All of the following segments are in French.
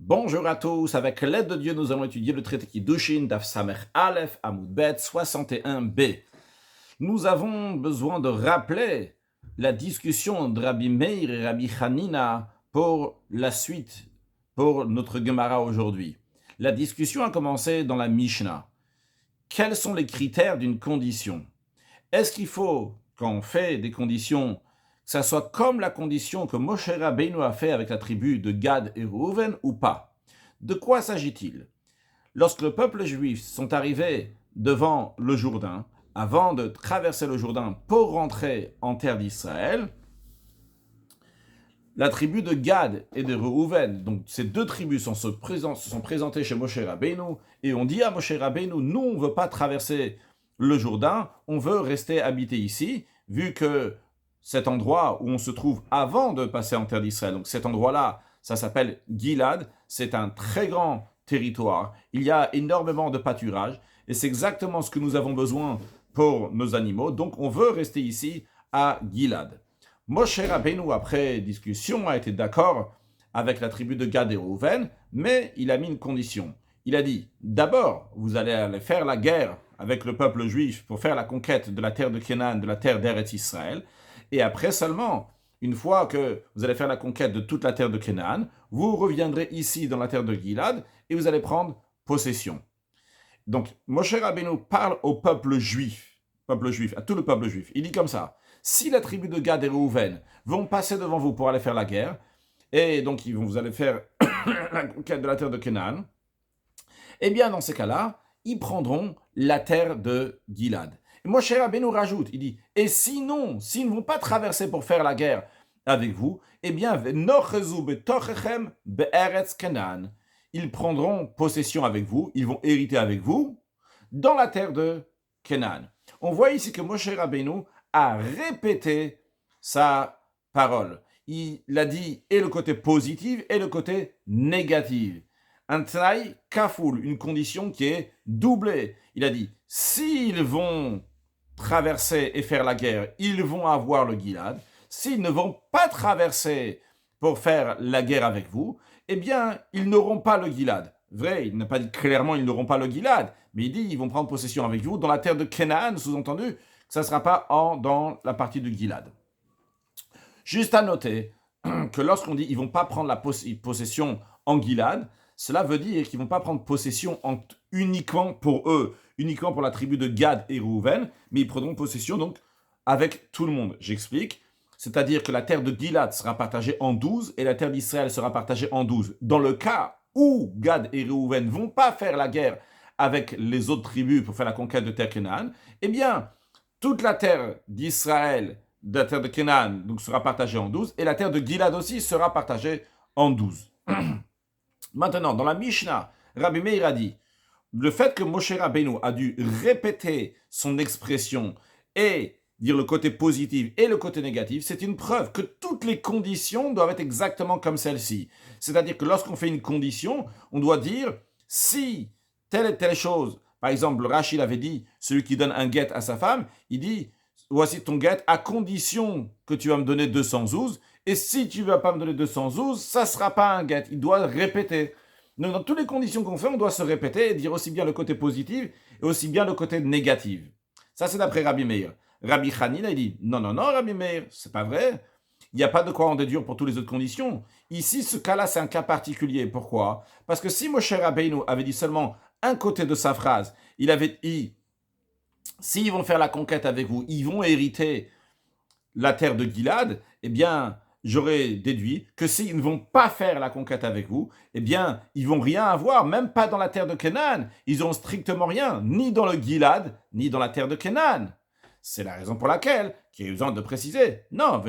Bonjour à tous, avec l'aide de Dieu, nous allons étudier le traité Kiddushin d'Af Samer Aleph Amoud Bet 61b. Nous avons besoin de rappeler la discussion de Rabbi Meir et Rabbi Hanina pour la suite, pour notre Gemara aujourd'hui. La discussion a commencé dans la Mishnah. Quels sont les critères d'une condition? Est-ce qu'il faut, quand on fait des conditions, que ça soit comme la condition que Moshe Rabbeinu a fait avec la tribu de Gad et Reuven ou pas? De quoi s'agit-il? Lorsque le peuple juif sont arrivés devant le Jourdain, avant de traverser le Jourdain pour rentrer en terre d'Israël, la tribu de Gad et de Reuven, donc ces deux tribus se sont présentées chez Moshe Rabbeinu et on dit à Moshe Rabbeinu, nous on ne veut pas traverser le Jourdain, on veut rester habité ici, vu que cet endroit où on se trouve avant de passer en terre d'Israël, donc cet endroit-là, ça s'appelle Gilad, c'est un très grand territoire, il y a énormément de pâturage, et c'est exactement ce que nous avons besoin pour nos animaux, donc on veut rester ici à Gilad. Moshe Rabbeinu, après discussion, a été d'accord avec la tribu de Gad et Reuven, mais il a mis une condition. Il a dit, d'abord, vous allez aller faire la guerre avec le peuple juif pour faire la conquête de la terre de Canaan, de la terre d'Eretz Israël, et après seulement, une fois que vous allez faire la conquête de toute la terre de Canaan, vous reviendrez ici dans la terre de Gilad et vous allez prendre possession. Donc, Moshe Rabbeinu parle au peuple juif, à tout le peuple juif. Il dit comme ça, si la tribu de Gad et Reuven vont passer devant vous pour aller faire la guerre, et donc vous allez faire la conquête de la terre de Canaan, eh bien dans ces cas-là, ils prendront la terre de Gilad. Et Moshe Rabbeinu rajoute, il dit, et sinon, s'ils ne vont pas traverser pour faire la guerre avec vous, eh bien, ils prendront possession avec vous, ils vont hériter avec vous dans la terre de Canaan. On voit ici que Moshe Rabbeinu a répété sa parole. Il a dit et le côté positif et le côté négatif. Un tnaï kafoul, une condition qui est doublée. Il a dit, s'ils vont traverser et faire la guerre, ils vont avoir le Gilad. S'ils ne vont pas traverser pour faire la guerre avec vous, eh bien, ils n'auront pas le Gilad. Vrai, il n'a pas dit clairement ils n'auront pas le Gilad, mais il dit ils vont prendre possession avec vous dans la terre de Canaan, sous-entendu que ça ne sera pas dans la partie de Gilad. Juste à noter que lorsqu'on dit ils ne vont pas prendre la possession en Gilad, cela veut dire qu'ils ne vont pas prendre possession uniquement pour eux, uniquement pour la tribu de Gad et Reuven, mais ils prendront possession donc avec tout le monde. J'explique. C'est-à-dire que la terre de Gilad sera partagée en 12 et la terre d'Israël sera partagée en 12. Dans le cas où Gad et Reuven ne vont pas faire la guerre avec les autres tribus pour faire la conquête de terre Canaan, eh bien, toute la terre d'Israël, de la terre de Canaan, donc, sera partagée en 12 et la terre de Gilad aussi sera partagée en 12. Maintenant, dans la Mishnah, Rabbi Meir a dit, le fait que Moshe Rabbeinu a dû répéter son expression et dire le côté positif et le côté négatif, c'est une preuve que toutes les conditions doivent être exactement comme celle-ci. C'est-à-dire que lorsqu'on fait une condition, on doit dire si telle et telle chose, par exemple, Rachid avait dit, celui qui donne un guet à sa femme, il dit, voici ton guet à condition que tu vas me donner 200 zouz, et si tu ne vas pas me donner 200 zouz, ça ne sera pas un guet. Il doit répéter. Donc, dans toutes les conditions qu'on fait, on doit se répéter et dire aussi bien le côté positif et aussi bien le côté négatif. Ça, c'est d'après Rabbi Meir. Rabbi Hanina, il dit, non, Rabbi Meir, c'est pas vrai. Il n'y a pas de quoi en déduire pour toutes les autres conditions. Ici, ce cas-là, c'est un cas particulier. Pourquoi? Parce que si Moshe Rabbeinu avait dit seulement un côté de sa phrase, il avait dit, s'ils vont faire la conquête avec vous, ils vont hériter la terre de Gilad, eh bien, j'aurais déduit que s'ils ne vont pas faire la conquête avec vous, eh bien, ils vont rien avoir, même pas dans la terre de Canaan. Ils ont strictement rien, ni dans le Gilad, ni dans la terre de Canaan. C'est la raison pour laquelle, qu'il y a besoin de préciser, non,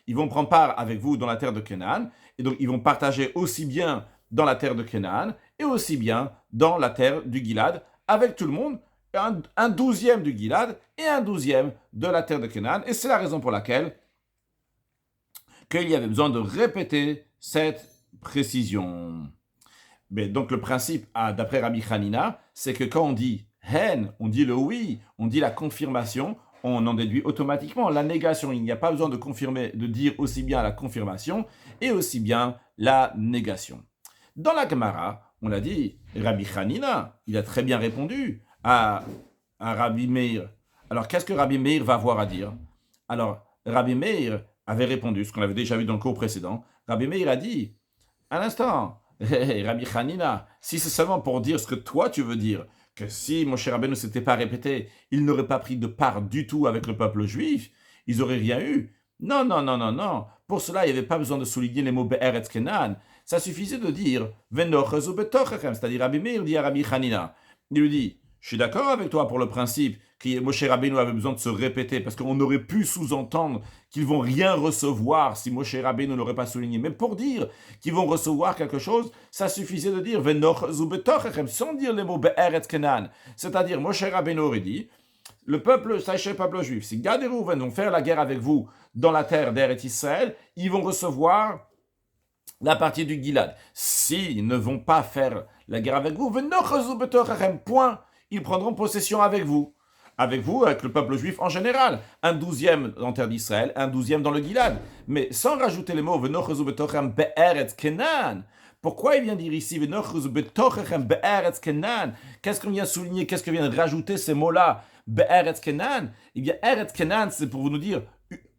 ils vont prendre part avec vous dans la terre de Canaan, et donc ils vont partager aussi bien dans la terre de Canaan, et aussi bien dans la terre du Gilad, avec tout le monde, un 12e du Gilad et un 12e de la terre de Canaan, et c'est la raison pour laquelle qu'il y avait besoin de répéter cette précision. Mais donc le principe, d'après Rabbi Hanina, c'est que quand on dit hen, on dit le oui, on dit la confirmation, on en déduit automatiquement la négation. Il n'y a pas besoin de confirmer, de dire aussi bien la confirmation et aussi bien la négation. Dans la Gemara, on l'a dit, Rabbi Hanina, il a très bien répondu à Rabbi Meir. Alors, qu'est-ce que Rabbi Meir va avoir à dire? Alors, Rabbi Meir avait répondu, ce qu'on avait déjà vu dans le cours précédent. Rabbi Meir a dit, un instant, Rabbi Hanina, si c'est seulement pour dire ce que toi tu veux dire, que si Moshe Rabbeinu ne s'était pas répété, il n'aurait pas pris de part du tout avec le peuple juif, ils n'auraient rien eu. Non, non, non, non, non. Pour cela, il n'y avait pas besoin de souligner les mots Be'eretz Kenan. Ça suffisait de dire Venochezu betochechem, c'est-à-dire Rabbi Meir dit à Rabbi Hanina. Il lui dit, je suis d'accord avec toi pour le principe que Moshe Rabbeinu avait besoin de se répéter, parce qu'on aurait pu sous-entendre qu'ils vont rien recevoir si Moshe Rabbeinu ne l'aurait pas souligné. Mais pour dire qu'ils vont recevoir quelque chose, ça suffisait de dire Venochezu betochechem, sans dire les mots Be'eretz Kenan. C'est-à-dire, Moshe Rabbeinu aurait dit, le peuple, sachez le peuple juif, si Gad et Rouven vont faire la guerre avec vous dans la terre d'Eretz Israël, ils vont recevoir la partie du Gilad. S'ils ne vont pas faire la guerre avec vous, point, ils prendront possession avec vous, avec le peuple juif en général. Un 12e en terre d'Israël, un 12e dans le Gilad. Mais sans rajouter les mots be'eretz Kenan. Pourquoi il vient dire ici qu'est-ce qu'on vient souligner, qu'est-ce qu'on vient de rajouter ces mots-là? Be'eretz Kenan. Eh bien, Eretz Kenan, c'est pour nous dire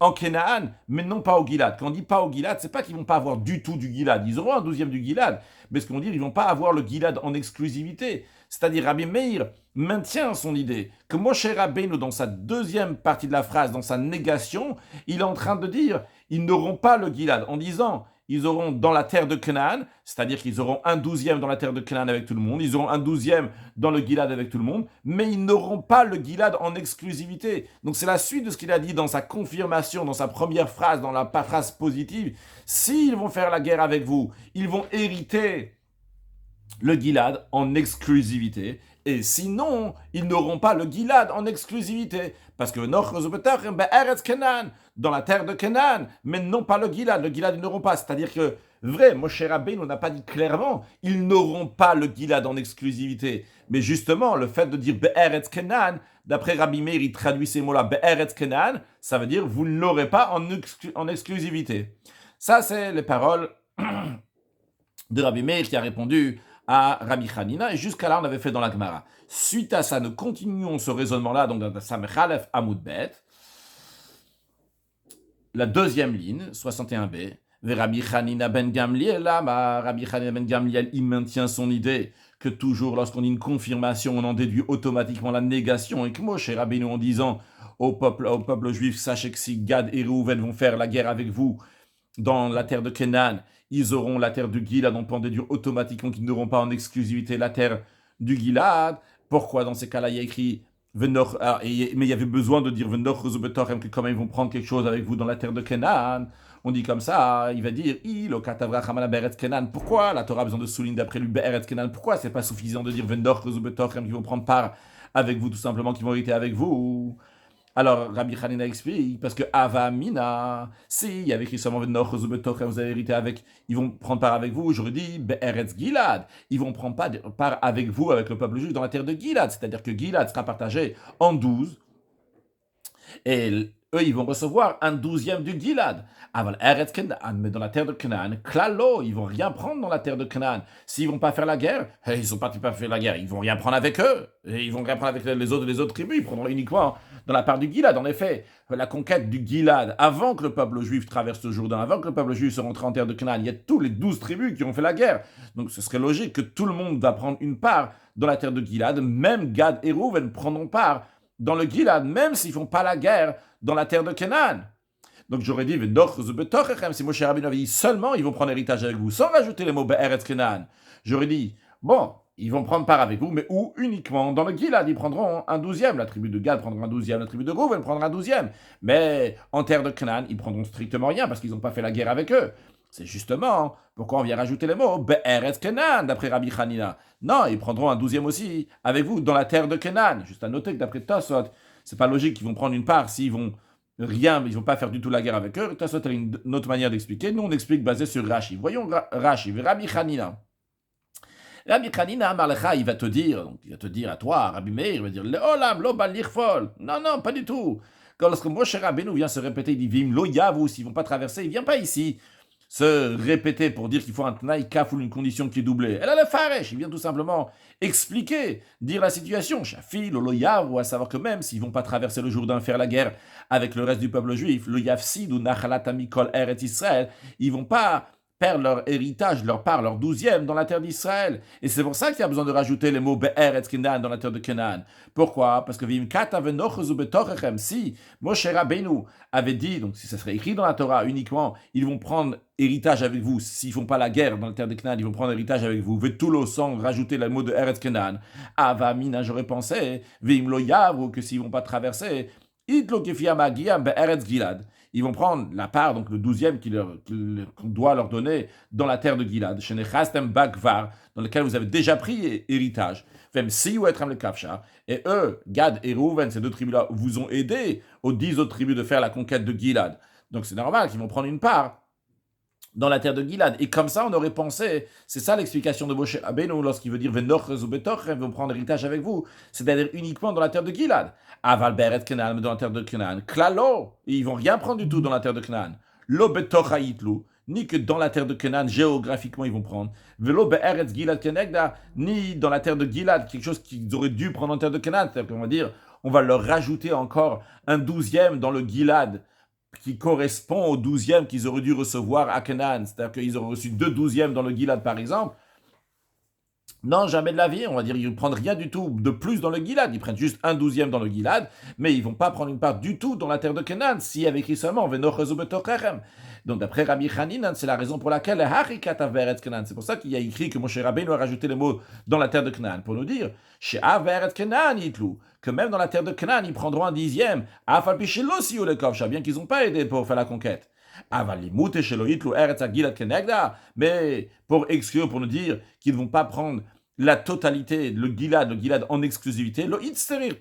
en Canaan, mais non pas au Gilad. Quand on dit pas au Gilad, c'est pas qu'ils vont pas avoir du tout du Gilad. Ils auront un 12e du Gilad, mais ce qu'on dit, ils vont pas avoir le Gilad en exclusivité. C'est-à-dire, Rabbi Meir maintient son idée que Moshe Rabbeinu, dans sa deuxième partie de la phrase, dans sa négation, il est en train de dire, ils n'auront pas le Gilad, en disant, ils auront dans la terre de Canaan, c'est-à-dire qu'ils auront un 12e dans la terre de Canaan avec tout le monde, ils auront un 12e dans le Gilad avec tout le monde, mais ils n'auront pas le Gilad en exclusivité. Donc c'est la suite de ce qu'il a dit dans sa confirmation, dans sa première phrase, dans la phrase positive. S'ils vont faire la guerre avec vous, ils vont hériter le Gilad en exclusivité, et sinon, ils n'auront pas le Gilad en exclusivité, parce que dans la terre de Canaan, mais non pas le Gilad ils n'auront pas, c'est-à-dire que, vrai, Moshe Rabbeinu n'a pas dit clairement, ils n'auront pas le Gilad en exclusivité, mais justement, le fait de dire Be'eretz Kenan, d'après Rabbi Meir, il traduit ces mots-là, Be'eretz Kenan, ça veut dire, vous ne l'aurez pas en exclusivité. Ça, c'est les paroles de Rabbi Meir qui a répondu à Rabbi Hanina, et jusqu'à là, on avait fait dans la Gemara. Suite à ça, nous continuons ce raisonnement-là, donc dans Samech Aleph Amud Bet, la deuxième ligne, 61b, Rabbi Hanina ben Gamliel, Rabbi Hanina ben Gamliel, il maintient son idée que toujours, lorsqu'on dit une confirmation, on en déduit automatiquement la négation, et que Moshe Rabbeinu, en disant au peuple juif, sachez que si Gad et Reuven vont faire la guerre avec vous dans la terre de Canaan, ils auront la terre du Gilad, on peut en déduire automatiquement qu'ils n'auront pas en exclusivité la terre du Gilad. Pourquoi dans ces cas-là il y a écrit Venor, mais il y avait besoin de dire Venor Betorem, que quand même ils vont prendre quelque chose avec vous dans la terre de Canaan. On dit comme ça, il va dire pourquoi la Torah a besoin de souligner d'après lui Be'eretz Kenan? Pourquoi c'est pas suffisant de dire Venor Betorem qu'ils vont prendre part avec vous, tout simplement, qu'ils vont hériter avec vous? Alors, Rabbi Hanina explique, parce que Avamina, si il y avait écrit seulement Venoch Betochem, vous avez hérité avec, ils vont prendre part avec vous, j'aurais dit Be'eretz Gilad, ils vont prendre part avec vous, avec le peuple juif, dans la terre de Gilad, c'est-à-dire que Gilad sera partagé en 12, et eux, ils vont recevoir un 12e du Gilad. Aval Eretz Kenan, mais dans la terre de Canaan, Klalo, ils vont rien prendre dans la terre de Canaan. S'ils vont pas faire la guerre, ils sont partis pas faire la guerre, ils vont rien prendre avec eux. Et ils vont rien prendre avec les autres tribus, ils prendront uniquement dans la part du Gilad. En effet, la conquête du Gilad, avant que le peuple juif traverse le Jourdain, avant que le peuple juif se rentre en terre de Canaan, il y a tous les 12 tribus qui ont fait la guerre. Donc ce serait logique que tout le monde va prendre une part dans la terre de Gilad, même Gad et Reuven prendront part dans le Gilad, même s'ils font pas la guerre dans la terre de Canaan. Donc j'aurais dit, si Moshe Rabbeinu avait dit seulement, ils vont prendre héritage avec vous, sans rajouter les mots Be'eretz Kenan. J'aurais dit, bon, ils vont prendre part avec vous, mais où uniquement dans le Gilad, ils prendront un 12e. La tribu de Gad prendra un 12e, la tribu de Reuven prendra un 12e. Mais en terre de Canaan, ils prendront strictement rien parce qu'ils n'ont pas fait la guerre avec eux. C'est justement pourquoi on vient rajouter les mots Be'eretz Kenan, d'après Rabbi Hanina. Non, ils prendront un 12e aussi avec vous dans la terre de Canaan. Juste à noter que d'après Tosot, c'est pas logique qu'ils vont prendre une part s'ils vont rien, ils vont pas faire du tout la guerre avec eux. Tosot a une autre manière d'expliquer. Nous, on explique basé sur Rashi. Voyons Rashi, Rabbi Hanina. Rabbi Hanina Marlecha, il va te dire à toi, Rabbi Meir, il va dire Le'olam lo bal lichfol. Non, pas du tout. Quand lorsque Moshe Rabbeinu vient se répéter, il dit Vim lo yavus, ils vont pas traverser, il vient pas ici se répéter pour dire qu'il faut un Tnaï Kaf ou une condition qui est doublée. Elle a le Faresh, il vient tout simplement expliquer, dire la situation. Shafil, le Yav, ou à savoir que même s'ils ne vont pas traverser le Jourdain faire la guerre avec le reste du peuple juif, le Yafsid ou Nachalat Amikol Eret Israël, ils ne vont pas perdent leur héritage, leur part, leur 12e dans la terre d'Israël. Et c'est pour ça qu'il y a besoin de rajouter les mots Be'er et Kenan dans la terre de Canaan. Pourquoi? Parce que si Moshe Rabbeinu avait dit, donc si ça serait écrit dans la Torah uniquement, ils vont prendre héritage avec vous, s'ils ne font pas la guerre dans la terre de Canaan, ils vont prendre héritage avec vous. Vetulo sans rajouter le mot de Eretz Kenan. Avamina, j'aurais pensé, Veim lo yavu, que s'ils ne vont pas traverser, Itlo kefiama giyam be'eretz Gilad. Ils vont prendre la part, donc le 12e qu'on doit leur donner dans la terre de Gilad, dans lequel vous avez déjà pris héritage. Et eux, Gad et Reuven, ces deux tribus-là, vous ont aidé aux 10 autres tribus de faire la conquête de Gilad. Donc c'est normal qu'ils vont prendre une part dans la terre de Gilad. Et comme ça, on aurait pensé, c'est ça l'explication de Moshe Rabbeinu lorsqu'il veut dire Venochres ou Betochem vont prendre héritage avec vous, c'est-à-dire uniquement dans la terre de Gilad. Aval Beret Kenan, dans la terre de Canaan. Klalo, ils vont rien prendre du tout dans la terre de Canaan. Lo Betocha Itlu, ni que dans la terre de Canaan, géographiquement, ils vont prendre. Velo Be'eretz Gilad Kenegda, ni dans la terre de Gilad, quelque chose qu'ils auraient dû prendre en terre de Canaan. C'est-à-dire qu'on va dire, on va leur rajouter encore un 12e dans le Gilad, qui correspond au 12e qu'ils auraient dû recevoir à Canaan. C'est-à-dire qu'ils auraient reçu 2 12e dans le Gilad, par exemple. Non, jamais de la vie. On va dire qu'ils ne prennent rien du tout de plus dans le Gilad. Ils prennent juste un 12e dans le Gilad, mais ils ne vont pas prendre une part du tout dans la terre de Canaan, s'il y avait écrit seulement Venochezu betochem. Donc d'après Rabbi Hanina, c'est la raison pour laquelle c'est pour ça qu'il y a écrit que Moshe Rabbeinu a rajouté les mots dans la terre de Canaan, pour nous dire que même dans la terre de Canaan, ils prendront un 10e, bien qu'ils n'ont pas aidé pour faire la conquête. Mais pour exclure, pour nous dire qu'ils ne vont pas prendre la totalité, le Gilad en exclusivité,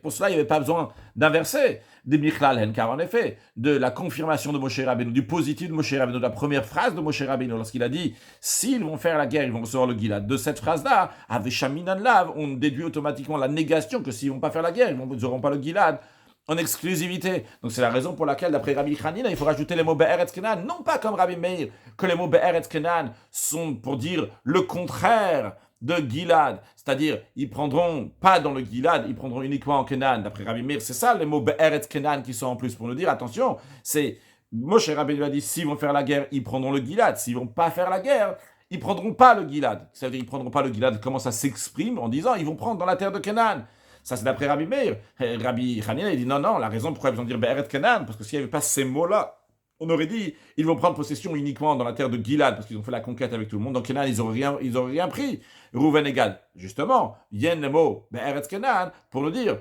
pour cela il n'y avait pas besoin d'inverser des Michlalen, car en effet, de la confirmation de Moshe Rabbeinu, du positif de Moshe Rabbeinu, de la première phrase de Moshe Rabbeinu, lorsqu'il a dit s'ils vont faire la guerre, ils vont recevoir le Gilad. De cette phrase-là, avec Shaminan Lav, on déduit automatiquement la négation que s'ils ne vont pas faire la guerre, ils n'auront pas le Gilad en exclusivité. Donc c'est la raison pour laquelle, d'après Rabbi Hanina, il faut rajouter les mots Be'eretz Kenan, non pas comme Rabbi Meir, que les mots Be'eretz Kenan sont pour dire le contraire de Gilad, c'est-à-dire ils prendront pas dans le Gilad, ils prendront uniquement en Kenan. D'après Rabbi Meir, c'est ça les mots Be'eretz Kenan qui sont en plus pour nous dire attention, c'est Moshe Rabbeinu a dit s'ils vont faire la guerre, ils prendront le Gilad, s'ils vont pas faire la guerre, ils prendront pas le Gilad. C'est-à-dire ils prendront pas le Gilad, comment ça s'exprime en disant ils vont prendre dans la terre de Kenan. Ça, c'est d'après Rabbi Meir. Rabbi Hanina, il dit non, la raison pourquoi ils ont dit Be'eret Kenan, parce que s'il n'y avait pas ces mots-là, on aurait dit ils vont prendre possession uniquement dans la terre de Gilad, parce qu'ils ont fait la conquête avec tout le monde. Donc Kenan, ils n'auraient rien pris. Reuven et Gad, justement, viennent les mots Be'eret Kenan pour nous dire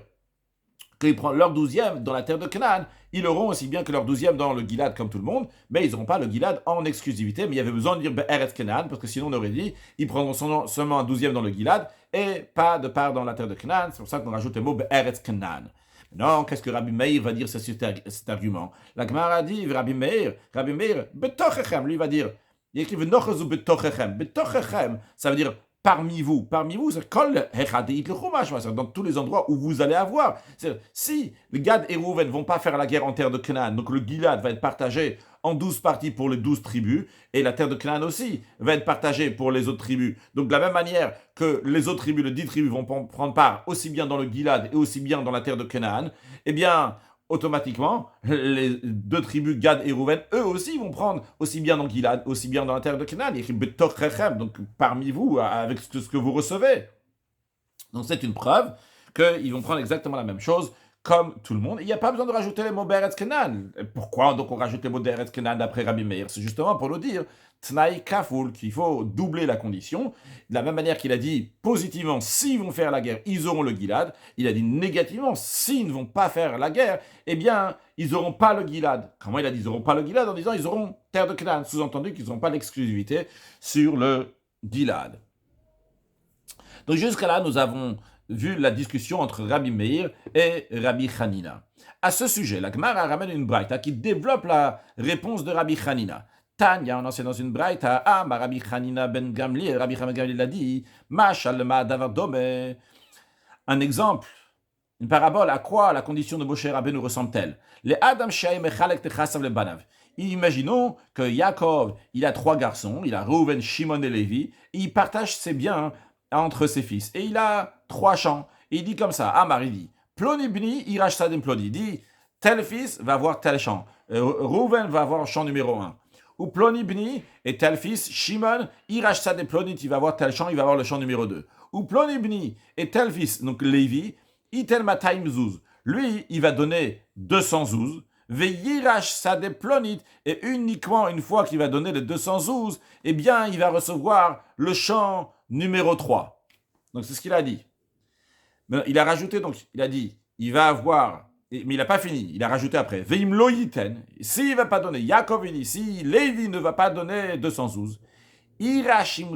qu'ils prennent leur 12e dans la terre de Canaan, ils auront aussi bien que leur 12e dans le Gilad comme tout le monde, mais ils n'auront pas le Gilad en exclusivité, mais il y avait besoin de dire Be'eretz Canaan, parce que sinon on aurait dit, ils prendront seulement un 12e dans le Gilad, et pas de part dans la terre de Canaan, c'est pour ça qu'on rajoute le mot Be'eretz Canaan. Non, qu'est-ce que Rabbi Meir va dire sur cet argument? La Gemara dit, Rabbi Meir, Betochechem, lui va dire, il écrit Venochezu Betochechem, Betochechem, ça veut dire parmi vous, c'est dans tous les endroits où vous allez avoir. Si les Gad et Reuven ne vont pas faire la guerre en terre de Canaan, donc le Gilad va être partagé en 12 parties pour les 12 tribus, et la terre de Canaan aussi va être partagée pour les autres tribus. Donc de la même manière que les autres tribus, les 10 tribus vont prendre part aussi bien dans le Gilad et aussi bien dans la terre de Canaan, eh bien automatiquement, les deux tribus, Gad et Reuven, eux aussi vont prendre aussi bien dans Gilad, aussi bien dans la terre de Canaan. Il y a écrit Betochechem, donc parmi vous, avec ce que vous recevez. Donc c'est une preuve qu'ils vont prendre exactement la même chose comme tout le monde. Il n'y a pas besoin de rajouter les mots Be'eretz Kenan. Pourquoi donc on rajoute les mots Be'eretz Kenan d'après Rabbi Meir? C'est justement pour nous dire Tnaï Kaful, qu'il faut doubler la condition. De la même manière qu'il a dit positivement, s'ils vont faire la guerre, ils auront le Gilad. Il a dit négativement, s'ils ne vont pas faire la guerre, eh bien, ils n'auront pas le Gilad. Comment il a dit ils n'auront pas le Gilad? En disant ils auront terre de Canaan. Sous-entendu qu'ils n'auront pas l'exclusivité sur le Gilad. Donc jusqu'à là, nous avons vu la discussion entre Rabbi Meir et Rabbi Hanina. À ce sujet, la Gemara ramène une braïta qui développe la réponse de Rabbi Hanina. Tanya, on enseigne dans une braïta, Rabbi Hanina ben Gamliel, Rabbi Hanina ben Gamliel a dit, Mashalma davar dome. Un exemple, une parabole, à quoi la condition de Moshe Rabbeinu ressemble-t-elle? Les Adam Shaim Echalek Techasav le Banav. Imaginons que Yaakov, il a 3 garçons, il a Reuven, Shimon et Lévi, et il partage ses biens entre ses fils. Et il a 3 champs. Et il dit comme ça, Amar, il dit, Ploni bni, irash sadem ploni. Il dit, tel fils va avoir tel champ. Reuven va avoir champ numéro 1. Ou Ploni bni, et tel fils, Shimon, irash sadem ploni, il va avoir tel champ, il va avoir le champ numéro 2. Ou Ploni bni, et tel fils, donc Lévi, itel mataim zouz. Lui, il va donner 200 zouz. Veillirash sadem plonit, et uniquement une fois qu'il va donner les 200 zouz, eh bien, il va recevoir le champ numéro 3. Donc, c'est ce qu'il a dit. Mais il a rajouté, donc, il a dit, il va avoir, mais il n'a pas fini, il a rajouté après, Veim lo yiten, s'il ne va pas donner, Yaakov il dit, si Lévi ne va pas donner 212, Irashim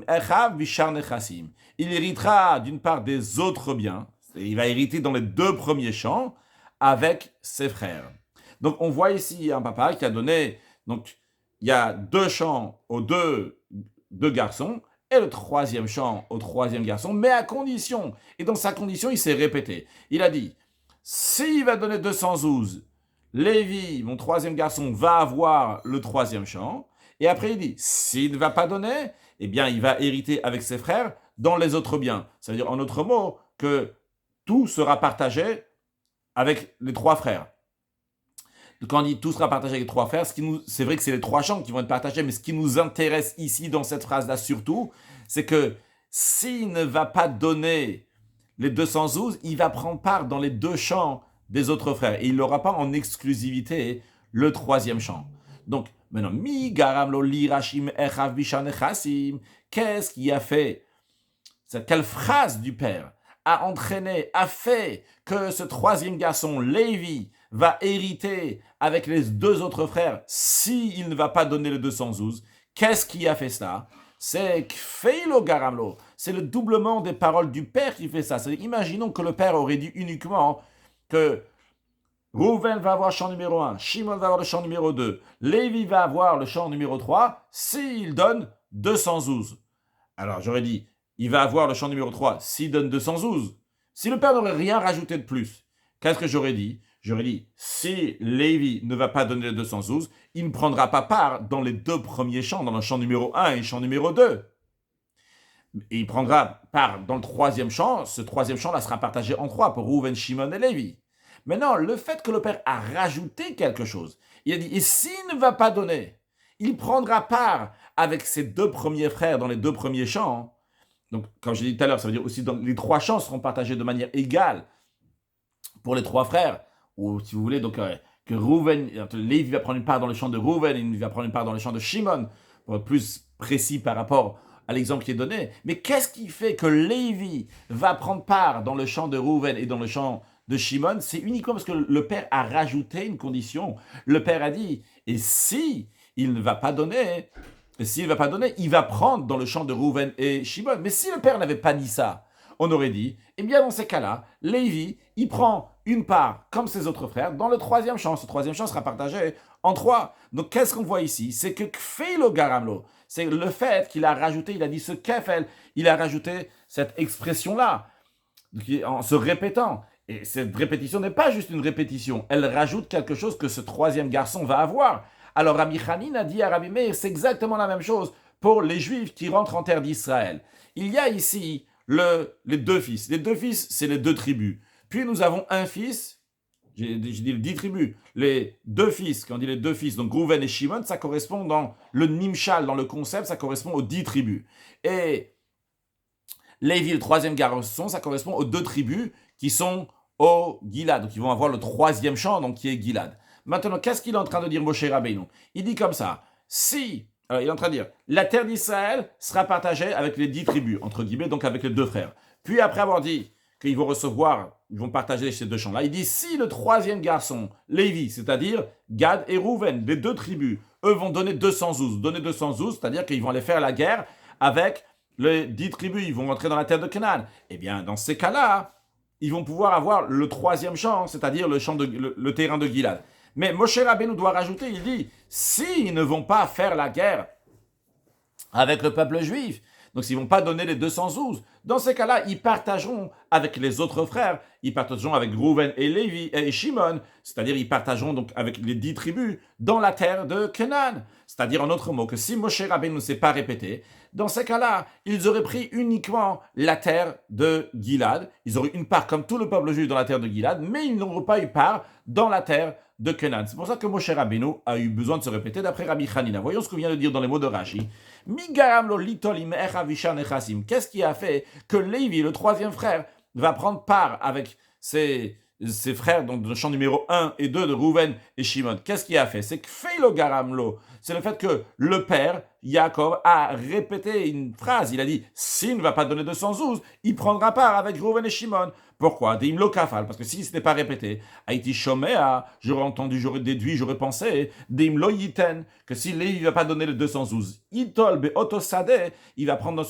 echav vishar nechasim, il héritera d'une part des autres biens, il va hériter dans les 2 premiers champs avec ses frères. Donc, on voit ici un papa qui a donné, donc, il y a 2 champs aux deux garçons, et le 3e champ au 3e garçon, mais à condition, et dans sa condition, il s'est répété. Il a dit, s'il va donner 212, Lévi, mon 3e garçon, va avoir le 3e champ, et après il dit, s'il ne va pas donner, eh bien, il va hériter avec ses frères dans les autres biens. Ça veut dire, en d'autres mots, que tout sera partagé avec les 3 frères. Quand on dit tout sera partagé avec les 3 frères, c'est vrai que c'est les 3 champs qui vont être partagés, mais ce qui nous intéresse ici dans cette phrase-là surtout, c'est que s'il ne va pas donner les 212, il va prendre part dans les 2 champs des autres frères. Et il n'aura pas en exclusivité le 3e champ. Donc, maintenant, mi garam lo lirashim echav bishan echasim. Qu'est-ce qui a fait, quelle phrase du père a entraîné, a fait que ce 3e garçon, Lévi, va hériter avec les 2 autres frères s'il ne va pas donner le 212. Qu'est-ce qui a fait cela? C'est Kfeilo Garamlo. C'est le doublement des paroles du père qui fait ça. Imaginons que le père aurait dit uniquement que Reuven va avoir le champ numéro 1, Shimon va avoir le champ numéro 2, Lévi va avoir le champ numéro 3 s'il donne 212. Alors j'aurais dit, il va avoir le champ numéro 3 s'il donne 212. Si le père n'aurait rien rajouté de plus, qu'est-ce que j'aurais dit? J'aurais dit, si Lévi ne va pas donner le 212, il ne prendra pas part dans les 2 premiers champs, dans le champ numéro 1 et le champ numéro 2. Et il prendra part dans le 3e champ. Ce 3e champ-là sera partagé en 3 pour Reuven, Shimon et Lévi. Maintenant, le fait que le père a rajouté quelque chose, il a dit, et s'il ne va pas donner, il prendra part avec ses 2 premiers frères dans les 2 premiers champs. Donc, comme je l'ai dit tout à l'heure, ça veut dire aussi que les 3 champs seront partagés de manière égale pour les 3 frères. Ou si vous voulez, donc que Reuven, Lévi va prendre une part dans le champ de Reuven, il va prendre une part dans le champ de Shimon, pour être plus précis par rapport à l'exemple qui est donné. Mais qu'est-ce qui fait que Lévi va prendre part dans le champ de Reuven et dans le champ de Shimon? C'est uniquement parce que le père a rajouté une condition. Le père a dit, et si il ne va pas donner, il va prendre dans le champ de Reuven et Shimon. Mais si le père n'avait pas dit ça, on aurait dit, eh bien dans ces cas-là, Lévi, il prend une part, comme ses autres frères, dans le 3e champ. Ce 3e champ sera partagé en 3. Donc qu'est-ce qu'on voit ici? C'est que Kfeilo Garamlo, c'est le fait qu'il a rajouté, il a dit ce Kefel, il a rajouté cette expression-là, en se répétant. Et cette répétition n'est pas juste une répétition, elle rajoute quelque chose que ce 3e garçon va avoir. Alors Rabbi Hanina a dit à Rabbi Meir, c'est exactement la même chose pour les Juifs qui rentrent en terre d'Israël. Il y a ici les 2 fils. Les 2 fils, c'est les 2 tribus. Puis nous avons un fils, j'ai dit les 10 tribus, les 2 fils, quand on dit les 2 fils, donc Reuven et Shimon, ça correspond dans le Nimshal, dans le concept, ça correspond aux 10 tribus. Et Lévi, le 3e garçon, ça correspond aux 2 tribus qui sont au Gilad, donc ils vont avoir le 3e champ, donc qui est Gilad. Maintenant, qu'est-ce qu'il est en train de dire Moshe Rabbeinu? Il dit comme ça, il est en train de dire, la terre d'Israël sera partagée avec les 10 tribus, entre guillemets, donc avec les 2 frères. Puis après avoir dit qu'ils vont partager ces 2 champs-là, il dit, si le 3e garçon, Lévi, c'est-à-dire Gad et Reuven, les 2 tribus, eux vont donner 212, c'est-à-dire qu'ils vont aller faire la guerre avec les 10 tribus, ils vont rentrer dans la terre de Canaan. Eh bien, dans ces cas-là, ils vont pouvoir avoir le 3e champ, c'est-à-dire le terrain de Gilad. Mais Moshe Rabbeinu doit rajouter, il dit, s'ils ne vont pas faire la guerre avec le peuple juif, Donc, s'ils ne vont pas donner les 212, dans ces cas-là, ils partageront avec les autres frères, ils partageront avec Rouven et Lévi et Shimon, c'est-à-dire ils partageront donc avec les 10 tribus dans la terre de Canaan. C'est-à-dire en autre mot que si Moshe Rabbeinu ne s'est pas répété, dans ces cas-là, ils auraient pris uniquement la terre de Gilad, ils auraient une part comme tout le peuple juif dans la terre de Gilad, mais ils n'auraient pas eu part dans la terre de Canaan. C'est pour ça que Moshe Rabbeinu a eu besoin de se répéter d'après Rabbi Hanina. Voyons ce qu'on vient de dire dans les mots de Rashi. Qu'est-ce qui a fait que Lévi, le troisième frère, va prendre part avec ses frères, donc dans le champ numéro 1 et 2 de Rouven et Shimon? Qu'est-ce qui a fait? C'est que Feilo Garamlo. C'est le fait que le père, Yaakov, a répété une phrase. Il a dit, s'il ne va pas donner 212, il prendra part avec Rouven et Shimon. Pourquoi? Deimlo Kafal, parce que si ce n'était pas répété, Haïti Shomea, j'aurais entendu, j'aurais déduit, j'aurais pensé, Deimlo Yiten, que si Lévi ne va pas donner le 212, Itol Be Otosade, il va prendre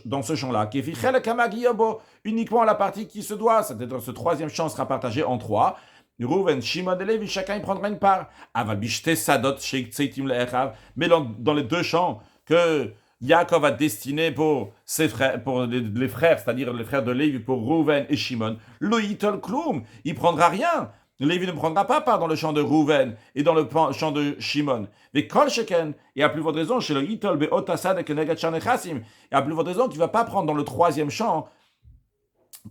dans ce champ-là, Kefichel Kamagiyobo, uniquement la partie qui se doit, c'est-à-dire ce troisième champ sera partagé en 3. Rouven, Shimon et Lévi, chacun y prendra une part. Aval Bishte Sadot, Sheik Tseitim Le'echav, mais dans les deux champs que Yaakov a destiné pour ses frères, pour les frères, c'est-à-dire les frères de Lévi, pour Rouven et Shimon, Lo Yitol Kloum, il prendra rien. Lévi ne prendra pas part dans le champ de Rouven et dans le champ de Shimon. Mais Kol Sheken, et à plus forte raison, chez le Yitol Be'otasad et Kenegat Shanechasim, et à plus forte raison, tu ne vas pas prendre dans le troisième champ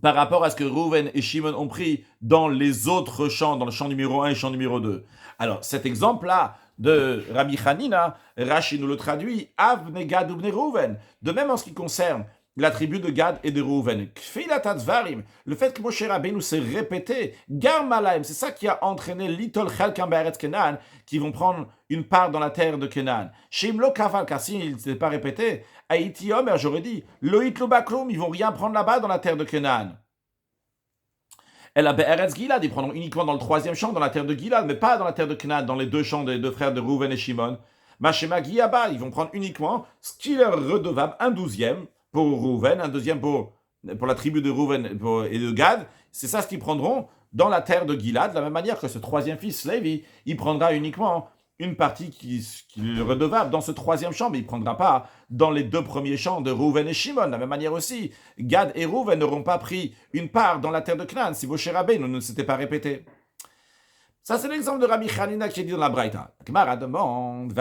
par rapport à ce que Rouven et Shimon ont pris dans les autres champs, dans le champ numéro 1 et le champ numéro 2. Alors, cet exemple-là de Rabbi Hanina, Rashi nous le traduit, Avne Gad Ubne Rouven. De même en ce qui concerne la tribu de Gad et de Rouven. Kfilatat Varim, le fait que Moshe Rabbeinu s'est répété, Garmalaim, c'est ça qui a entraîné Litol Chalkam Be'eretz Kenan, qui vont prendre une part dans la terre de Kenan. Shimlo Kafal, car s'il ne s'était pas répété, Haïti Omer, j'aurais dit, Loït Lobakloum, ils vont rien prendre là-bas dans la terre de Kenan. Et la Be'eretz Gilad, ils prendront uniquement dans le troisième champ, dans la terre de Gilad, mais pas dans la terre de Kenan, dans les deux champs des deux frères de Rouven et Shimon. Mashema Giyaba, ils vont prendre uniquement ce qui leur est redevable, un 12e pour Rouven, un deuxième pour la tribu de Rouven et de Gad. C'est ça ce qu'ils prendront dans la terre de Gilad, de la même manière que ce troisième fils, Lévi, il prendra uniquement une partie qui est redevable dans ce troisième champ, mais il ne prendra pas dans les deux premiers champs de Rouven et Shimon. De la même manière aussi, Gad et Rouven n'auront pas pris une part dans la terre de Canaan si Moshe Rabbeinu ne s'était pas répété. Ça, c'est l'exemple de Rabbi Hanina qui est dit dans la Braïta. Gemara demande,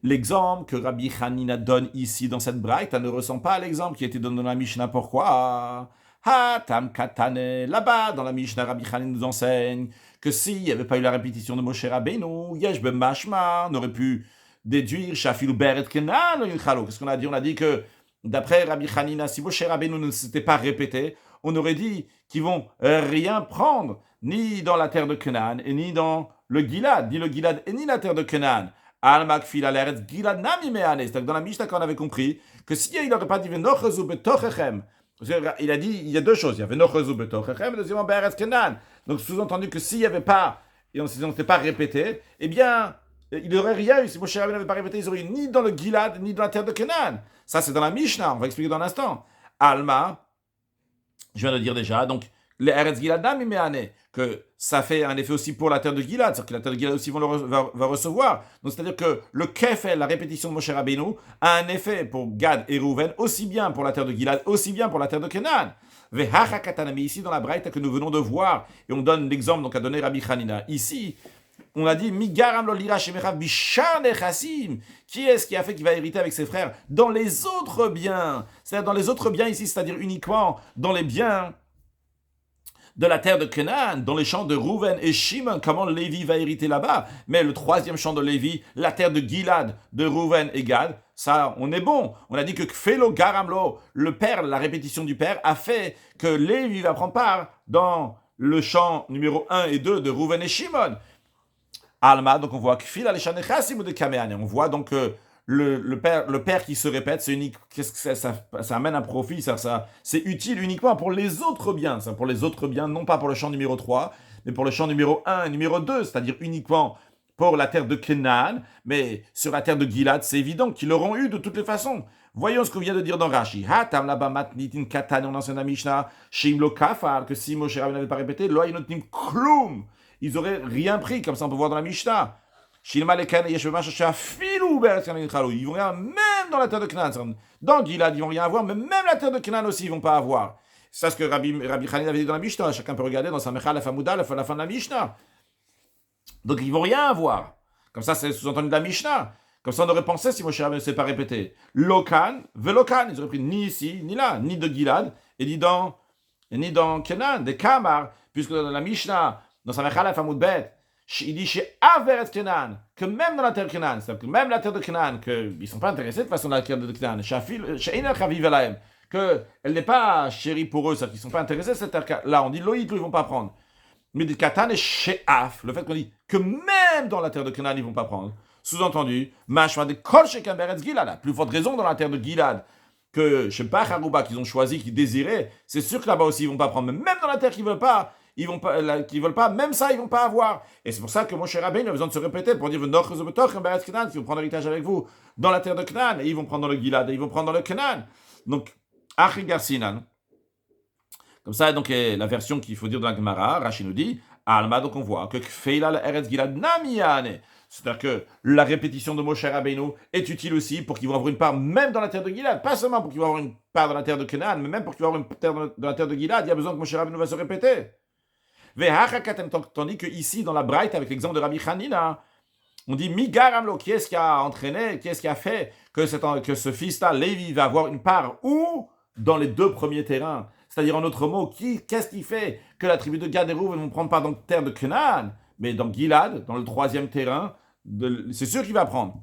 l'exemple que Rabbi Hanina donne ici dans cette Braïta ne ressemble pas à l'exemple qui a été donné dans la Mishnah. Pourquoi? Hatam Katane, là-bas, dans la Mishnah, Rabbi Hanina nous enseigne que s'il n'y avait pas eu la répétition de Moshe Rabbeinu, Yesh ben Mashma, on aurait pu déduire Shafil Beret Kenan, qu'est-ce qu'on a dit? On a dit que, d'après Rabbi Hanina, si Moshe Rabbeinu ne s'était pas répété, on aurait dit qu'ils vont rien prendre, ni dans la terre de Canaan, et ni dans le Gilad, ni le Gilad, et ni la terre de Canaan. Al-Makfil al-Eretz Gilad nami me'ane. C'est-à-dire que dans la Mishnah, qu'on avait compris que s'il n'aurait pas dit Venochezu betochechem, il a dit, il y a deux choses, il y a Venochezu betochechem, et deuxièmement Be'eretz Canaan. Donc sous-entendu que s'il n'y avait pas, et on ne s'était pas répété, eh bien, il n'aurait rien eu. Si Moshe Rabbeinu n'avait pas répété, ils n'auraient ni dans le Gilad, ni dans la terre de Canaan. Ça, c'est dans la Mishnah, on va expliquer dans un instant. Alma, je viens de dire déjà, donc, les Eretz Gilad Nami Me'ane, que ça fait un effet aussi pour la terre de Gilad, c'est-à-dire que la terre de Gilad aussi va recevoir. Donc, c'est-à-dire que le Kefel, la répétition de Moshe Rabbeinu, a un effet pour Gad et Rouven, aussi bien pour la terre de Gilad, aussi bien pour la terre de Kenan. Vehacha Katanami, ici dans la Braïta que nous venons de voir, et on donne l'exemple donc à donner Rabbi Hanina. Ici, on a dit Migaram lo lira shemechav bishar nechassim. Qui est-ce qui a fait qu'il va hériter avec ses frères dans les autres biens? C'est-à-dire dans les autres biens ici, c'est-à-dire uniquement dans les biens de la terre de Canaan, dans les champs de Rouven et Shimon, comment Lévi va hériter là-bas? Mais le troisième champ de Lévi, la terre de Gilad, de Rouven et Gad, ça, on est bon. On a dit que Kfelo Garamlo, le père, la répétition du père, a fait que Lévi va prendre part dans le champ numéro 1 et 2 de Rouven et Shimon. Alma, donc on voit Kfil al-Shanechasim ou de Kameane. On voit donc le père qui se répète, c'est unique. Qu'est-ce que ça amène un profit, ça c'est utile uniquement pour les autres biens. Ça, pour les autres biens, non pas pour le champ numéro 3, mais pour le champ numéro 1 et numéro 2, c'est-à-dire uniquement pour la terre de Canaan, mais sur la terre de Gilad, c'est évident qu'ils l'auront eu de toutes les façons. Voyons ce qu'on vient de dire dans Rashi. Hatam laba matnitin katan, on enseigne la Mishnah, shimlo kafar, que si Moshe Rabbeinu n'avait pas répété, lo ayinotnim kloum. Ils auraient rien pris, comme ça on peut voir dans la Mishnah. Shilma leken yeshvema shafilou be'eretz Canaan yichalou. Ils vont rien, même dans la terre de Canaan. Dans Gilad, ils vont rien avoir, mais même la terre de Canaan aussi, ils vont pas avoir. C'est ça ce que Rabbi Hanina avait dit dans la Mishnah. Chacun peut regarder dans sa Mechal, la Famouda, la fin de la Mishnah. Donc ils vont rien avoir. Comme ça, c'est sous-entendu de la Mishnah. Comme ça, on aurait pensé, si Moshe Rabbeinu ne s'est pas répété, Lokan, Velokan, ils auraient pris ni ici, ni là, ni de Gilad, et ni dans Kenan, des Kamar, puisque dans la Mishnah, dans sa Mechala Famoud Bet, il dit chez Averet Kenan, que même dans la terre de Kenan, c'est-à-dire que même la terre de Kenan, qu'ils ne sont pas intéressés de façon dans la terre de Kenan, chez Einer Chaviv Elahem, qu'elle n'est pas chérie pour eux, c'est-à-dire qu'ils ne sont pas intéressés à cette terre-là, on dit Loït, ils ne vont pas prendre. Mais des Katan et chez Af, le fait qu'on dit que même dans la terre de Kenan, ils ne vont pas prendre. Sous-entendu, Mashma de Kol Shekan Beretz Gilad, la plus forte raison dans la terre de Gilad, que chez Bacharouba, qu'ils ont choisi, qu'ils désiraient, c'est sûr que là-bas aussi, ils ne vont pas prendre. Mais même dans la terre qu'ils ne veulent pas, même ça, ils ne vont pas avoir. Et c'est pour ça que Moshe Rabbeinu a besoin de se répéter pour dire qu'ils vont prendre l'héritage avec vous dans la terre de Canaan, et ils vont prendre dans le Gilad, et ils vont prendre dans le Canaan. Donc, Achigar Sinan. Comme ça, donc, la version qu'il faut dire dans la Gemara, Rashi nous dit, Alma, donc on voit que Kfeila la Eretz Gilad Namiyane. C'est-à-dire que la répétition de Moshe Rabbeinu est utile aussi pour qu'ils vont avoir une part même dans la terre de Gilad. Pas seulement pour qu'ils vont avoir une part dans la terre de Canaan, mais même pour qu'ils vont avoir une part dans la terre de Gilad. Il y a besoin que Moshe Rabbeinu va se répéter. Tandis que ici, dans la Braïta, avec l'exemple de Rabbi Hanina, on dit Migaramlo, qui est-ce qui a entraîné, qui est-ce qui a fait que ce fils-là, Lévi, va avoir une part où dans les deux premiers terrains. C'est-à-dire, en d'autres mots, qu'est-ce qui fait que la tribu de Gad et Rouven ne vont prendre pas dans la terre de Canaan, mais dans Gilad, dans le troisième terrain, c'est sûr qu'il va prendre.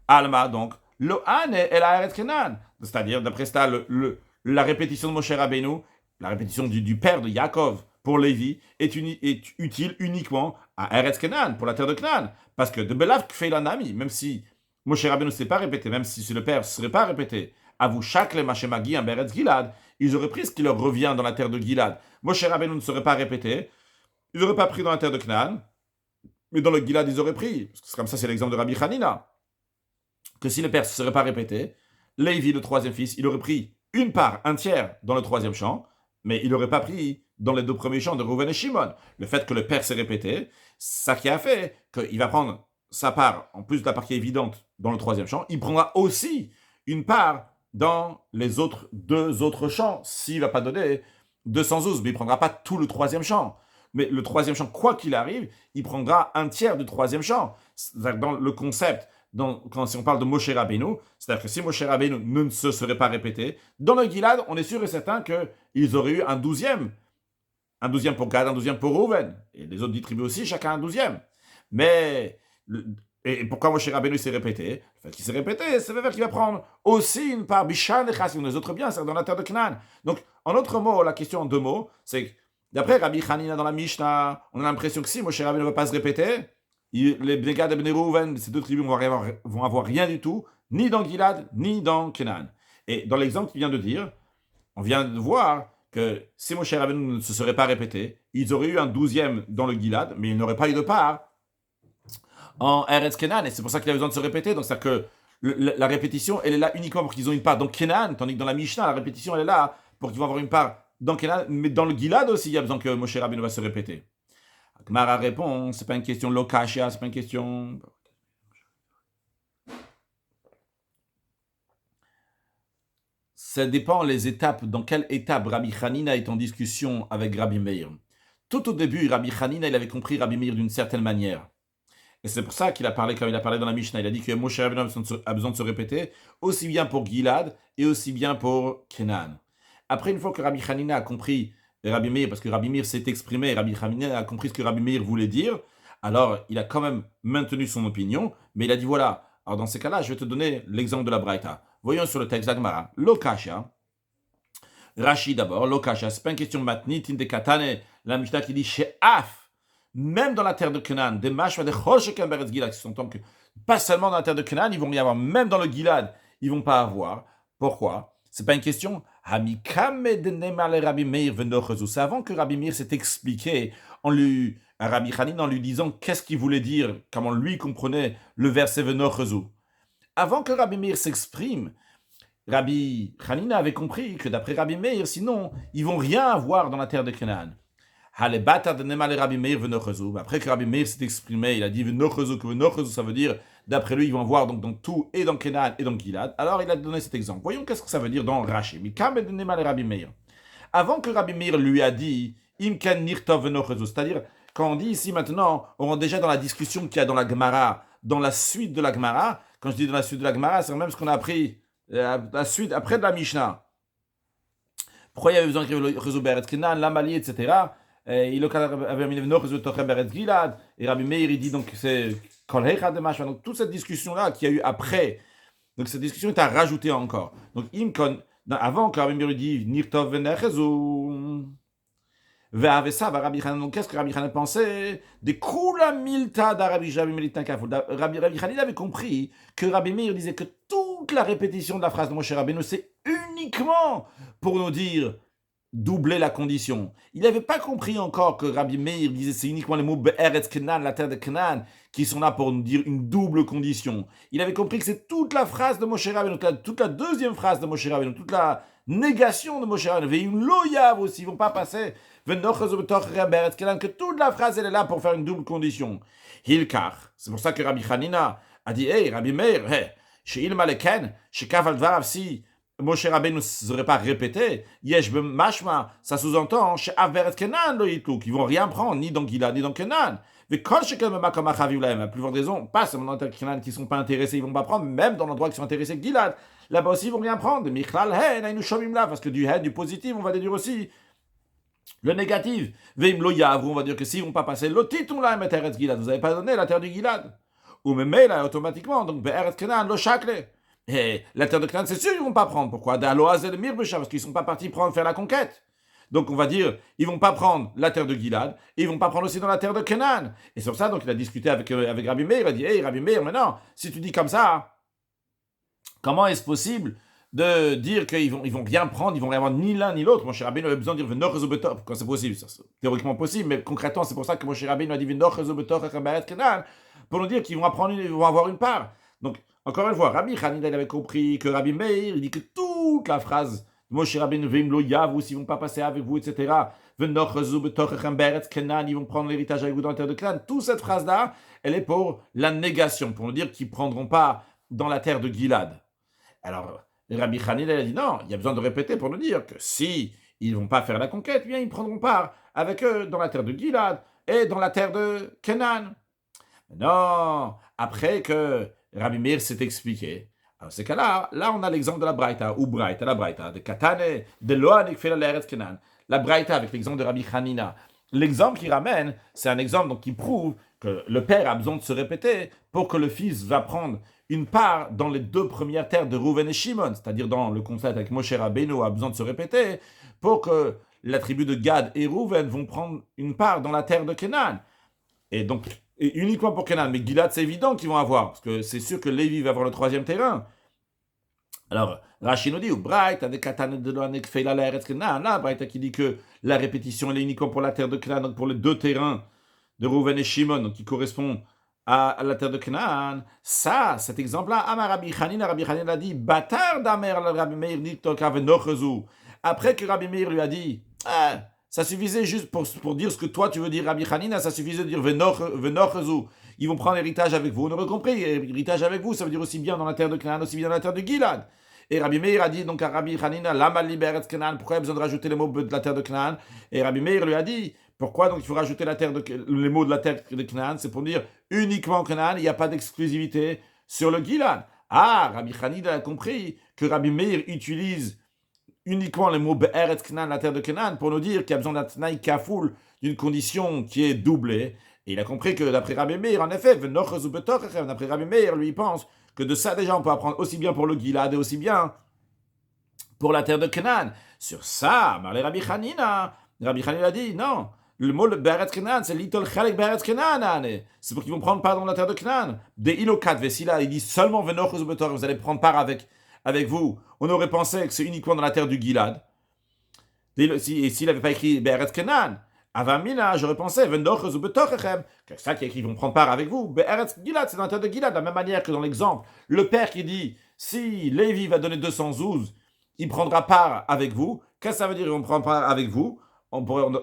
Alma, donc, Lohan et la Eretz Canaan. C'est-à-dire, d'après ça, la répétition de Moshe Rabbeinu, la répétition du père de Yaakov pour Lévi, est utile uniquement à Eretz Canaan, pour la terre de Canaan. Parce que de Belav Kfeila Nami, même si Moshe Rabbeinu ne s'est pas répété, même si le père ne serait pas répété, à vous chaque les Machemagi en Eretz Gilad, ils auraient pris ce qui leur revient dans la terre de Gilad. Moshe Rabbeinu ne serait pas répété, ils n'auraient pas pris dans la terre de Canaan, mais dans le Gilad, ils auraient pris. Parce que c'est comme ça, c'est l'exemple de Rabbi Hanina. Que si le père ne se serait pas répété, Lévi, le troisième fils, il aurait pris une part, un tiers dans le troisième champ, mais il n'aurait pas pris dans les deux premiers champs de Rouven et Shimon. Le fait que le père s'est répété, ça qui a fait qu'il va prendre sa part, en plus de la part qui est évidente dans le troisième champ, il prendra aussi une part dans les deux autres champs, s'il ne va pas donner 212, mais il ne prendra pas tout le troisième champ. Mais le troisième champ, quoi qu'il arrive, il prendra un tiers du troisième champ. Dans le concept, si on parle de Moshe Rabbeinu, c'est-à-dire que si Moshe Rabbeinu ne se serait pas répété, dans le Gilad, on est sûr et certain qu'ils auraient eu un douzième pour Gad, un douzième pour Rouven. Et les autres 10 tribus aussi, chacun un douzième. Mais, et pourquoi Moshe Rabbeinu s'est répété? Le fait qu'il s'est répété, ça veut dire qu'il va prendre aussi une part, Bishan et Chassim, les autres biens, c'est dans la terre de Canaan. Donc, en d'autres mots, la question en deux mots, c'est que d'après Rabbi Hanina dans la Mishnah, on a l'impression que si Moshe Rabbeinu ne va pas se répéter, les Bnegad et Bnei Rouven, ces deux tribus vont avoir rien du tout, ni dans Gilad, ni dans Canaan. Et dans l'exemple qu'il vient de dire, on vient de voir que si Moshe Rabbeinu ne se serait pas répété, ils auraient eu un douzième dans le Gilad, mais ils n'auraient pas eu de part en Eretz Canaan. Et c'est pour ça qu'il a besoin de se répéter. Donc c'est-à-dire que la répétition, elle est là uniquement pour qu'ils ont une part dans Canaan, tandis que dans la Mishnah, la répétition, elle est là pour qu'ils vont avoir une part dans Canaan, mais dans le Gilad aussi, il y a besoin que Moshe Rabbeinu va se répéter. Gemara répond, c'est pas une question lokashia, c'est pas une question. Ça dépend les étapes, dans quelle étape Rabbi Hanina est en discussion avec Rabbi Meir. Tout au début, Rabbi Hanina, il avait compris Rabbi Meir d'une certaine manière. Et c'est pour ça qu'il a parlé, comme il a parlé dans la Mishnah, il a dit que Moshe Rabbeinu a besoin de se répéter, aussi bien pour Gilad et aussi bien pour Canaan. Après, une fois que Rabbi Hanina a compris Rabbi Meir, parce que Rabbi Meir s'est exprimé, Rabbi Hanina a compris ce que Rabbi Meir voulait dire, alors il a quand même maintenu son opinion, mais il a dit voilà, alors dans ces cas-là, je vais te donner l'exemple de la Braïta. Voyons sur le texte d'Agmara, Lokasha, Rashi d'abord, Lokasha, c'est pas une question de matnitin de katane, la Mishnah qui dit chez Af, même dans la terre de Canaan, des mashva de Choshekem Beretz Gilad, qui s'entend que pas seulement dans la terre de Canaan, ils vont y avoir, même dans le Gilad, ils vont pas avoir. Pourquoi? C'est pas une question. C'est avant que Rabbi Meir s'est expliqué à Rabbi Hanina en lui disant qu'est-ce qu'il voulait dire, comment lui comprenait le verset Venochezu. Avant que Rabbi Meir s'exprime, Rabbi Hanina avait compris que d'après Rabbi Meir, sinon, ils vont rien avoir dans la terre de Canaan. Halebata de Nema le Rabbi Meir venochezu. Après que Rabbi Meir s'est exprimé, il a dit venochezu, que venochezu, ça veut dire, d'après lui, ils vont voir donc dans tout, et dans Kenan, et dans Gilad. Alors il a donné cet exemple. Voyons qu'est-ce que ça veut dire dans Rashi. Mikam de Nema le Rabbi Meir. Avant que Rabbi Meir lui a dit, Imkan nirtov venochezu, c'est-à-dire, quand on dit ici maintenant, on est déjà dans la discussion qu'il y a dans la Gemara, dans la suite de la Gemara. Quand je dis dans la suite de la Gemara, c'est même ce qu'on a appris la suite, après de la Mishnah. Pourquoi il y avait besoin d'écrire le Rezo Beretz Kenan, l'Amali, etc. Il avait mis le Rezo Tochem Beretz Gilad, et Rabbi Meir, il dit donc c'est Kol Heichad de Mashma. Donc toute cette discussion-là qu'il y a eu après, donc cette discussion est à rajouter encore. Donc avant que Rabbi Meir lui dit Nirtov Venechezu. Donc, qu'est-ce que Rabbi Hanan pensait? Des Kula Milta d'Arabi Rabbi Melitin Kafou. Rabbi Hanan avait compris que Rabbi Meir disait que toute la répétition de la phrase de Moshe Rabbeinu, c'est uniquement pour nous dire doubler la condition. Il n'avait pas compris encore que Rabbi Meir disait c'est uniquement les mots Be'eretz Kenan, la terre de Kenan, qui sont là pour nous dire une double condition. Il avait compris que c'est toute la phrase de Moshe Rabbeinu, toute la deuxième phrase de Moshe Rabbeinu, toute la négation de Moshe Rabbeinu. Et une loyav aussi, ils ne vont pas passer. Que toute la phrase elle est là pour faire une double condition. Hilkar. C'est pour ça que Rabbi Hanina a dit hey, Rabbi Meir, chez Ilma Leken, chez Kaval Dvarav, si Moshe Rabbeinu ne serait pas répété, Yesh Mashma, ça sous-entend chez Averet Kenan le Yitluk, ils vont rien prendre, ni dans Gilad, ni dans Kenan. Mais quand chez Kelmema comme Achaviulaim, la plus forte raison, pas seulement dans Kenan qui ne sont pas intéressés, ils ne vont pas prendre, même dans l'endroit qui sont intéressés Gilad, là-bas aussi ils ne vont rien prendre. Michlal Hen, Ainu Shomim là, parce que du Hen, du positif, on va déduire aussi. Le négatif, Veim lo yavru, on va dire que s'ils ne vont pas passer, l'otitum la Eretz Gilad, vous n'avez pas donné la terre du Gilad. Ou même là, automatiquement, donc Be'eretz Kenan, lo shakle. Et la terre de Kenan, c'est sûr, ils ne vont pas prendre. Pourquoi? D'Aloaz et de Mirbesha, parce qu'ils ne sont pas partis faire la conquête. Donc on va dire, ils ne vont pas prendre la terre de Gilad, et ils ne vont pas prendre aussi dans la terre de Kenan. Et sur ça, donc il a discuté avec Rabbi Meir, il a dit, hey Rabbi Meir, mais non, si tu dis comme ça, comment est-ce possible de dire qu'ils vont rien prendre, ils vont rien avoir ni l'un ni l'autre? Mon cher Rabbeinu avait besoin de dire Venoch Betor, quand c'est possible, c'est théoriquement possible, mais concrètement, c'est pour ça que mon cher Rabbeinu a dit Venoch Betor Kenan, pour nous dire qu'ils vont avoir une part. Donc, encore une fois, Rabbi Hanina il avait compris que Rabbi Meir, il dit que toute la phrase Moshe Rabbeinu veim lo yavu, s'ils vont pas passer avec vous, etc. Venoch Betor Kenan, ils vont prendre l'héritage avec vous dans la terre de Kenan. Toute cette phrase-là, elle est pour la négation, pour nous dire qu'ils ne prendront pas dans la terre de Gilad. Alors, Rabbi Hanina a dit non, il y a besoin de répéter pour nous dire que si ils ne vont pas faire la conquête, bien ils prendront part avec eux dans la terre de Gilad et dans la terre de Kenan. Non, après que Rabbi Meir s'est expliqué, alors ces cas-là, là on a l'exemple de la Braïta, ou Braïta, la Braïta, de Katane, de Loanik fait l'Eretz Kenan. La Braïta avec l'exemple de Rabbi Hanina. L'exemple qu'il ramène, c'est un exemple donc, qui prouve que le père a besoin de se répéter pour que le fils va prendre une part dans les deux premières terres de Rouven et Shimon, c'est-à-dire dans le concept avec Moshe Rabbeinu a besoin de se répéter pour que la tribu de Gad et Rouven vont prendre une part dans la terre de Kenan. Et donc, uniquement pour Kenan, mais Gilad c'est évident qu'ils vont avoir, parce que c'est sûr que Lévi va avoir le troisième terrain. Alors, Rashi nous dit, Braïta de Katane de Loanek fait la Eretz Kenan, là, Braïta qui dit que la répétition elle est uniquement pour la terre de Kenan, donc pour les deux terrains de Rouven et Shimon, donc qui correspondent à la terre de Canaan. Ça, cet exemple-là, Amar Rabbi Hanina a dit, Batar d'Amer Rabbi Meir dit après que Rabbi Meir lui a dit, ça suffisait juste pour dire ce que toi tu veux dire, Rabbi Hanina, ça suffisait de dire Venochezu. Ils vont prendre l'héritage avec vous. On aurait compris, l'héritage avec vous, ça veut dire aussi bien dans la terre de Canaan, aussi bien dans la terre de Gilad. Et Rabbi Meir a dit donc à Rabbi Hanina, Lama liberet Canaan, pourquoi il y a besoin de rajouter les mots de la terre de Canaan? Et Rabbi Meir lui a dit, pourquoi donc il faut rajouter les mots de la terre de Canaan? C'est pour dire uniquement Canaan, il n'y a pas d'exclusivité sur le Gilad. Ah, Rabbi Hanina a compris que Rabbi Meir utilise uniquement les mots Be'eretz Canaan, la terre de Canaan, pour nous dire qu'il y a besoin d'un Tnaï Kafoul, d'une condition qui est doublée. Et il a compris que d'après Rabbi Meir, en effet, d'après Rabbi Meir, lui, il pense que de ça, déjà, on peut apprendre aussi bien pour le Gilad et aussi bien pour la terre de Canaan. Sur ça, Rabbi Hanina a dit, non, le mot Be'eretz Canaan, c'est l'itol chalek Be'eretz Canaan. C'est pour qu'ils vont prendre part dans la terre de Canaan. Des ilokat vesila, il dit seulement venochos betor, vous allez prendre part avec vous. On aurait pensé que c'est uniquement dans la terre du Gilad. Et s'il n'avait pas écrit Be'eretz Canaan, Avamina, j'aurais pensé, venochos betorchem, que ça qui est écrit, ils vont prendre part avec vous. Be'eretz Gilad, c'est dans la terre de Gilad, de la même manière que dans l'exemple, le père qui dit, si Lévi va donner 212, il prendra part avec vous. Qu'est-ce que ça veut dire, ils vont prendre part avec vous?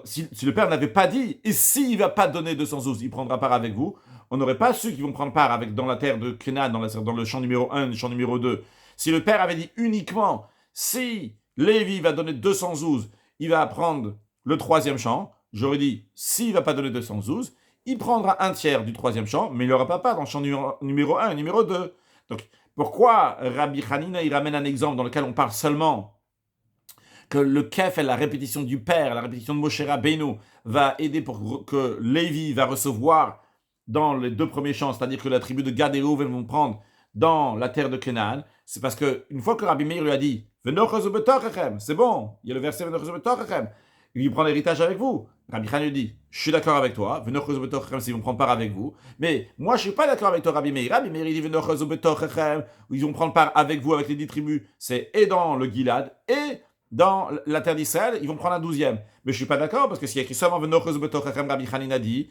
si le père n'avait pas dit, et s'il ne va pas donner 212, il prendra part avec vous, on n'aurait pas ceux qui vont prendre part dans la terre de Kenan, dans le champ numéro 1, le champ numéro 2. Si le père avait dit uniquement, si Lévi va donner 212, il va prendre le troisième champ, j'aurais dit, s'il ne va pas donner 212, il prendra un tiers du troisième champ, mais il n'aura pas part dans le champ numéro 1 et numéro 2. Donc, pourquoi Rabbi Hanina, il ramène un exemple dans lequel on parle seulement que le kef et la répétition du père, la répétition de Moshe Rabbeinu va aider pour que Lévi va recevoir dans les deux premiers champs, c'est-à-dire que la tribu de Gad et Reuven vont prendre dans la terre de Canaan, c'est parce qu'une fois que Rabbi Meir lui a dit « c'est bon, il y a le verset « il prend l'héritage avec vous », Rabbi Khan lui dit « je suis d'accord avec toi, s'ils vont prendre part avec vous, mais moi je ne suis pas d'accord avec toi Rabbi Meir. Rabbi Meir il dit « ils vont prendre part avec vous, avec les 10 tribus, c'est et dans le Gilad, et dans la terre d'Israël, ils vont prendre un 12e. Mais je ne suis pas d'accord, parce que s'il y a écrit seulement Rabbi Khan a dit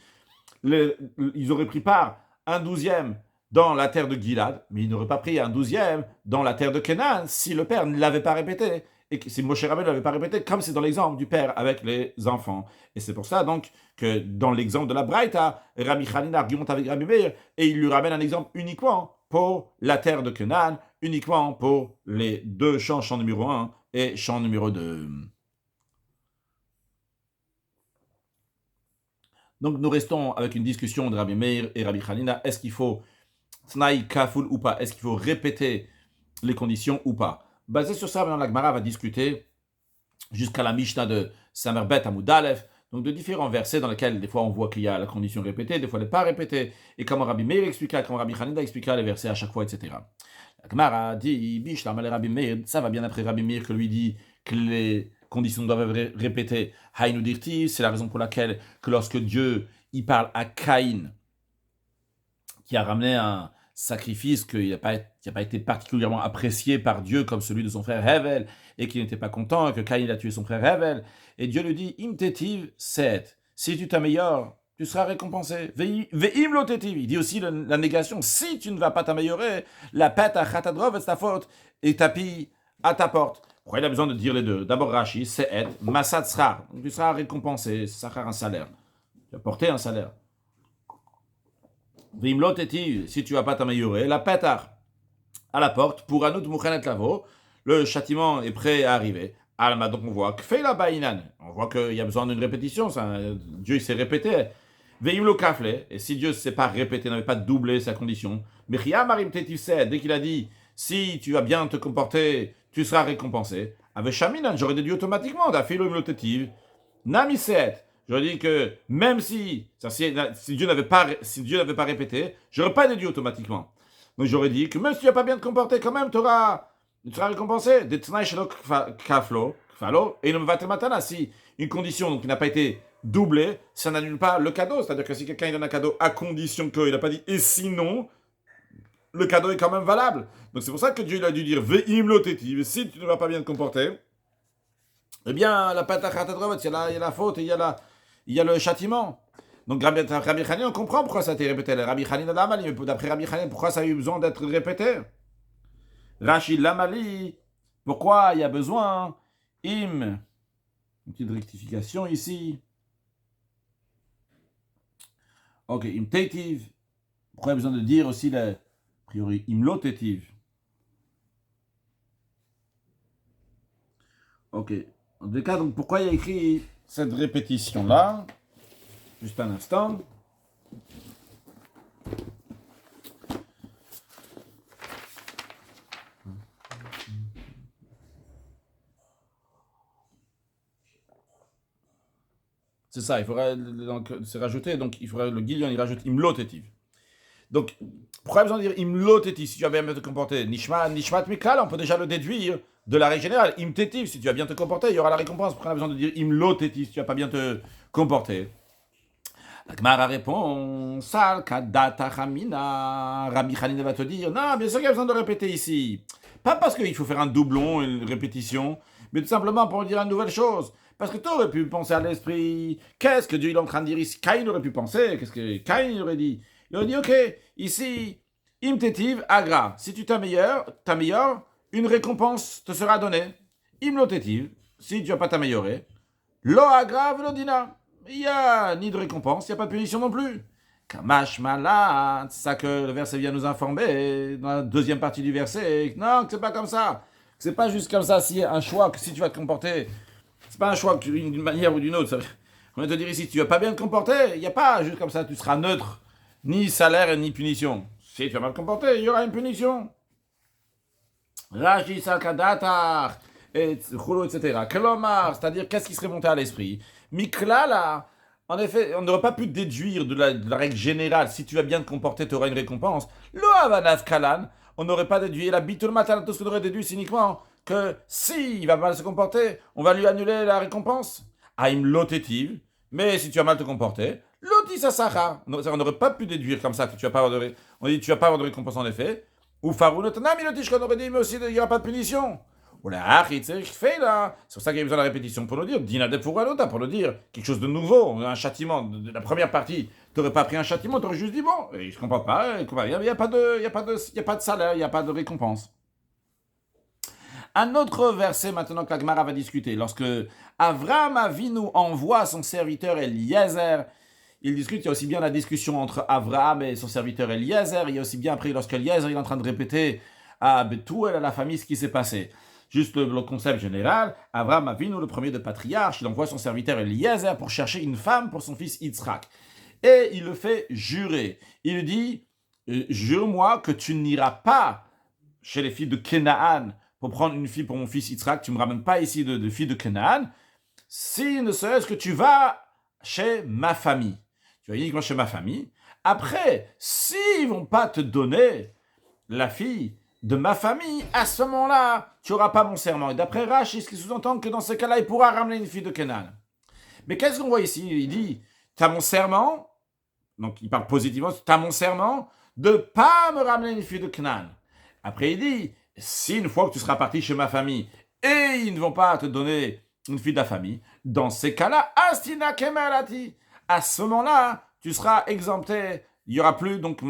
ils auraient pris part un 12e dans la terre de Gilad, mais ils n'auraient pas pris un 12e dans la terre de Canaan si le père ne l'avait pas répété, et si Moshe Rabbeinu ne l'avait pas répété, comme c'est dans l'exemple du père avec les enfants. Et c'est pour ça donc que dans l'exemple de la Braïta, Rabbi Hanina argumente avec Rabbi Meir, et il lui ramène un exemple uniquement pour la terre de Canaan, uniquement pour les deux champs, champ numéro 1 et champ numéro 2. Donc nous restons avec une discussion de Rabbi Meir et Rabbi Hanina. Est-ce qu'il faut Tnaï Kaful ou pas? Est-ce qu'il faut répéter les conditions ou pas? Basé sur ça, maintenant la Gemara va discuter jusqu'à la Mishnah de Samerbet Amoud Aleph, donc de différents versets dans lesquels des fois on voit qu'il y a la condition répétée, des fois elle n'est pas répétée, et comment Rabbi Meir expliqua, comment Rabbi Hanina expliqua les versets à chaque fois, etc. La Gemara dit, Bishlam Rabbi Meir, ça va bien après Rabbi Meir que lui dit que les conditions doivent être répétées. Haïnu dirti, c'est la raison pour laquelle que lorsque Dieu il parle à Caïn, qui a ramené un sacrifice qui n'a pas été particulièrement apprécié par Dieu comme celui de son frère Hevel, et qui n'était pas content, que Caïn a tué son frère Hevel, et Dieu lui dit, Im tetiv set, si tu t'améliores, tu seras récompensé. Ve'im lo tetiv, il dit aussi la négation, si tu ne vas pas t'améliorer, la pète à chatadrov est ta faute, et tapis à ta porte. Pourquoi il a besoin de dire les deux? D'abord Rashi, c'est et, masat srar, tu seras récompensé, ça sera un salaire. Tu as porté un salaire. Vimlot eti, si tu vas pas t'améliorer, la pétard à la porte, pour anout mouchanet lavo, le châtiment est prêt à arriver. Alma, donc on voit que fait la bainan, on voit qu'il y a besoin d'une répétition, Dieu il s'est répété. Veimlo kafle, et si Dieu ne s'est pas répété, n'avait pas doublé sa condition, mais marim tetifse, dès qu'il a dit, si tu vas bien te comporter, tu seras récompensé. Avec Shaminan, j'aurais déduit automatiquement, d'afilo imlotetiv, namiset. J'aurais dit que même si Dieu n'avait pas répété, j'aurais pas déduit automatiquement. Donc j'aurais dit que même si tu n'as pas bien te comporté, quand même, tu seras récompensé. Des tnaï shelo kaflo, et ne me va matana. Si une condition qui n'a pas été doublée, ça n'annule pas le cadeau. C'est-à-dire que si quelqu'un donne un cadeau à condition qu'il n'a pas dit et sinon, le cadeau est quand même valable. Donc c'est pour ça que Dieu a dû dire ve'im lo tetiv, si tu ne vas pas bien te comporter, eh bien la patachatadrovat, il y a la faute, il y a le châtiment. Donc Rabbi Hanina, on comprend pourquoi ça a été répété. Rabbi Hanina l'amali, mais d'après Rabbi Hanina, pourquoi ça a eu besoin d'être répété? Rashi l'amali, pourquoi il y a besoin? Une petite rectification ici. Ok, im tetiv. Pourquoi il y a besoin de dire aussi a priori im lo tetiv? Ok. En tout cas, donc pourquoi il y a écrit cette répétition-là? Juste un instant. C'est ça, il faudrait donc c'est rajouté, donc il faudrait le guilion, il rajoute imlotetiv. Donc, pourquoi besoin de dire imlotetiv si tu as bien te comporter? Nishmat mikal, on peut déjà le déduire de la règle générale. Imtetiv, si tu as bien te comporter, il y aura la récompense. Pourquoi on a besoin de dire imlotetiv si tu n'as pas bien te comporter? La Gemara répond, Sal kadata chamina. Rabbi Hanina va te dire, non, bien sûr qu'il y a besoin de répéter ici. Pas parce qu'il faut faire un doublon, une répétition, mais tout simplement pour dire une nouvelle chose. Parce que tu aurais pu penser à l'esprit, qu'est-ce que Dieu est en train de dire ici? Caïn aurait pu penser, qu'est-ce que Caïn aurait dit? Il aurait dit, ok, ici, imtetiv agra. Si tu t'améliores, une récompense te sera donnée. Imlotetiv, si tu vas pas t'améliorer, Lo aggrave lo dina. Il n'y a ni de récompense, il n'y a pas de punition non plus. Kamash malad, c'est ça que le verset vient nous informer dans la deuxième partie du verset. Non, que c'est pas comme ça. Que c'est pas juste comme ça, si un choix, que si tu vas te comporter, c'est pas un choix d'une manière ou d'une autre. On va te dire ici, si tu vas pas bien te comporter, il n'y a pas juste comme ça, tu seras neutre, ni salaire ni punition. Si tu vas mal te comporter, il y aura une punition. Rashi Sakadatar, et Chulo, etc. Kelomar, c'est-à-dire qu'est-ce qui serait monté à l'esprit. Miklala, en effet, on n'aurait pas pu déduire de la règle générale, si tu vas bien te comporter, tu auras une récompense. Lo Havanav Kalan, on n'aurait pas déduit la bitul matin, tout ce qu'on aurait déduit, c'est uniquement que si il va mal se comporter, on va lui annuler la récompense. Aim lotetiv, mais si tu vas mal te comporter, loti sasacha. On n'aurait pas pu déduire comme ça que tu vas pas avoir on dit tu vas pas avoir de récompense en effet. Ou Farounotanami lotish qu'on aurait dit, mais aussi il n'y aura pas de punition. Ou la fait là. C'est pour ça qu'il y a besoin de la répétition pour nous dire. Dina de pour nous dire quelque chose de nouveau, un châtiment. De la première partie, tu n'aurais pas pris un châtiment, tu aurais juste dit bon, je ne comprends pas, il n'y a pas de salaire, il n'y a pas de récompense. Un autre verset maintenant que la Gemara va discuter. Lorsque Avraham Avinu envoie son serviteur Eliezer, il discute, il y a aussi bien la discussion entre Avraham et son serviteur Eliezer, il y a aussi bien après lorsque Eliezer est en train de répéter à Bethuel, à la famille, ce qui s'est passé. Juste le concept général, Avraham Avinu, le premier de patriarche, il envoie son serviteur Eliezer pour chercher une femme pour son fils Yitzhak. Et il le fait jurer. Il lui dit, jure-moi que tu n'iras pas chez les filles de Canaan pour prendre une fille pour mon fils Yitzhak, tu ne me ramènes pas ici de filles de Canaan, si ne serait-ce que tu vas chez ma famille. Tu vas uniquement chez ma famille. Après, s'ils ne vont pas te donner la fille de ma famille, à ce moment-là, tu n'auras pas mon serment. Et d'après Rashi, ce qui sous-entend que dans ce cas-là, il pourra ramener une fille de Canaan. Mais qu'est-ce qu'on voit ici? Il dit, tu as mon serment, donc il parle positivement, tu as mon serment de ne pas me ramener une fille de Canaan. Après, il dit, si une fois que tu seras parti chez ma famille et ils ne vont pas te donner une fille de la famille, dans ces cas-là, Astina Kemalati, à ce moment-là, tu seras exempté. Il y aura plus donc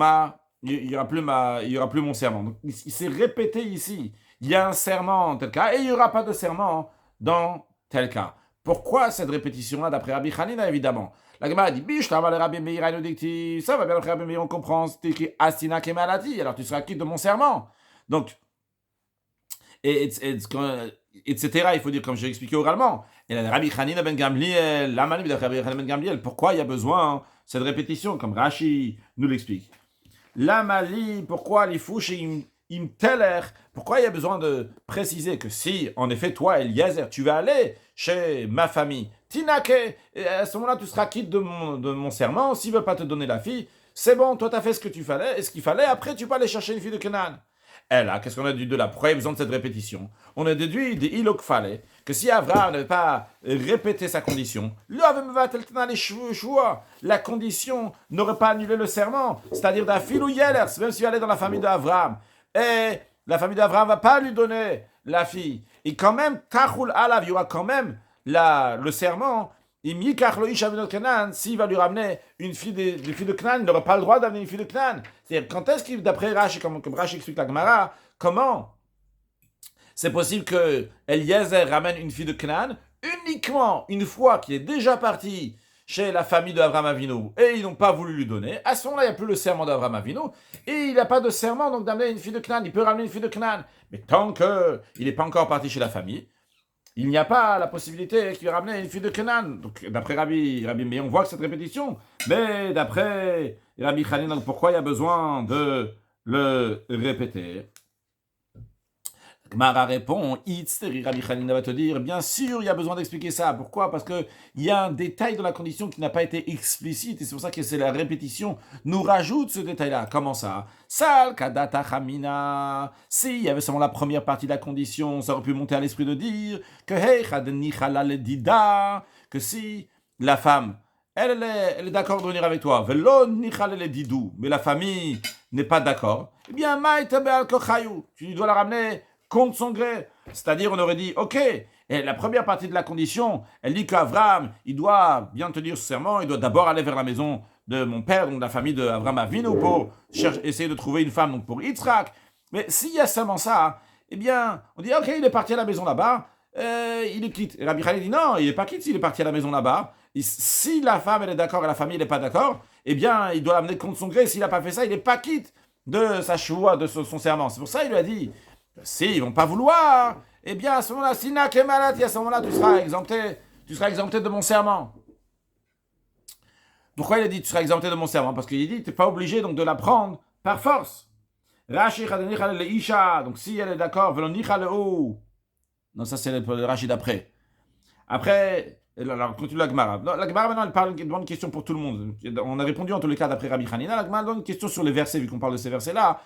il y aura plus mon serment. Donc, il s'est répété ici. Il y a un serment en tel cas et il n'y aura pas de serment dans tel cas. Pourquoi cette répétition-là d'après Rabbi Hanina, évidemment? La Gemara dit, biche, ça va bien d'après Rabbi Meir, on comprend, c'est écrit Astina Kemalati, alors tu seras quitte de mon serment. Donc, etc. Il faut dire, comme j'ai expliqué oralement. Et la Rabbi Hanina ben Gamliel, la manif de Rabbi Hanina ben Gamliel, pourquoi il y a besoin de cette répétition, comme Rashi nous l'explique. La Mali, pourquoi les fouches im teller, pourquoi il y a besoin de préciser que si, en effet, toi, Eliezer, tu vas aller chez ma famille, Tinake, et à ce moment-là, tu seras quitte de mon serment, s'il ne veut pas te donner la fille, c'est bon, toi, tu as fait ce qu'il fallait, après, tu peux aller chercher une fille de Canaan. Et là, qu'est-ce qu'on a déduit de là? Pourquoi il y a besoin de cette répétition? On a déduit de Ilok Fale que si Abraham n'avait pas répété sa condition, la condition n'aurait pas annulé le serment, c'est-à-dire d'un fil ou Yelers, même s'il allait dans la famille d'Abraham. Et la famille d'Abraham ne va pas lui donner la fille. Et quand même, Tachul Alav, il y aura quand même le serment. S'il va lui ramener une fille de Canaan, il n'aura pas le droit d'amener une fille de Canaan. C'est-à-dire, quand est-ce qu'il, d'après Rashi, comme Rashi explique la Gemara, comment c'est possible que Eliezer ramène une fille de Canaan uniquement une fois qu'il est déjà parti chez la famille d'Avraham Avinu et ils n'ont pas voulu lui donner. À ce moment-là, il n'y a plus le serment d'Avraham Avinu et il n'a pas de serment donc d'amener une fille de Canaan. Il peut ramener une fille de Canaan, mais tant qu'il n'est pas encore parti chez la famille, il n'y a pas la possibilité qu'il ramène une fille de Canaan. Donc, d'après Rabbi, mais on voit que cette répétition. Mais d'après Rabbi Hanina, donc pourquoi il y a besoin de le répéter? Gemara répond, Rabbi Hanina va te dire, bien sûr, il y a besoin d'expliquer ça. Pourquoi? Parce qu'il y a un détail dans la condition qui n'a pas été explicite, et c'est pour ça que c'est la répétition nous rajoute ce détail-là. Comment ça? Sal kadata chamina. Si il y avait seulement la première partie de la condition, ça aurait pu monter à l'esprit de dire que que si la femme, elle est d'accord de venir avec toi, mais la famille n'est pas d'accord, eh bien, tu dois la ramener contre son gré. C'est-à-dire, on aurait dit, ok, et la première partie de la condition, elle dit qu'Avraham, il doit bien tenir ce serment, il doit d'abord aller vers la maison de mon père, donc de la famille d'Avraham Avinu, pour essayer de trouver une femme donc pour Yitzhak. Mais s'il y a seulement ça, eh bien, on dit, ok, il est parti à la maison là-bas, il est quitte. Et Rabbi Hanina dit non, il n'est pas quitte s'il est parti à la maison là-bas. Si la femme elle est d'accord et la famille n'est pas d'accord, eh bien il doit l'amener contre son gré. S'il n'a pas fait ça, il n'est pas quitte de sa choua, de son serment. C'est pour ça qu'il lui a dit, s'ils ne vont pas vouloir, eh bien à ce moment-là, Sina Kemalati, à ce moment-là tu seras exempté de mon serment. Pourquoi il a dit tu seras exempté de mon serment? Parce qu'il dit tu n'es pas obligé donc de la prendre par force. Rashi le isha, donc si elle est d'accord, velonicha le ou. Non, ça c'est le Rashi d'après. Après, alors continue la Gemara. La Gemara maintenant elle parle une question pour tout le monde. On a répondu en tous les cas d'après Rabbi Hanina. La Gemara donne une question sur les versets, vu qu'on parle de ces versets-là.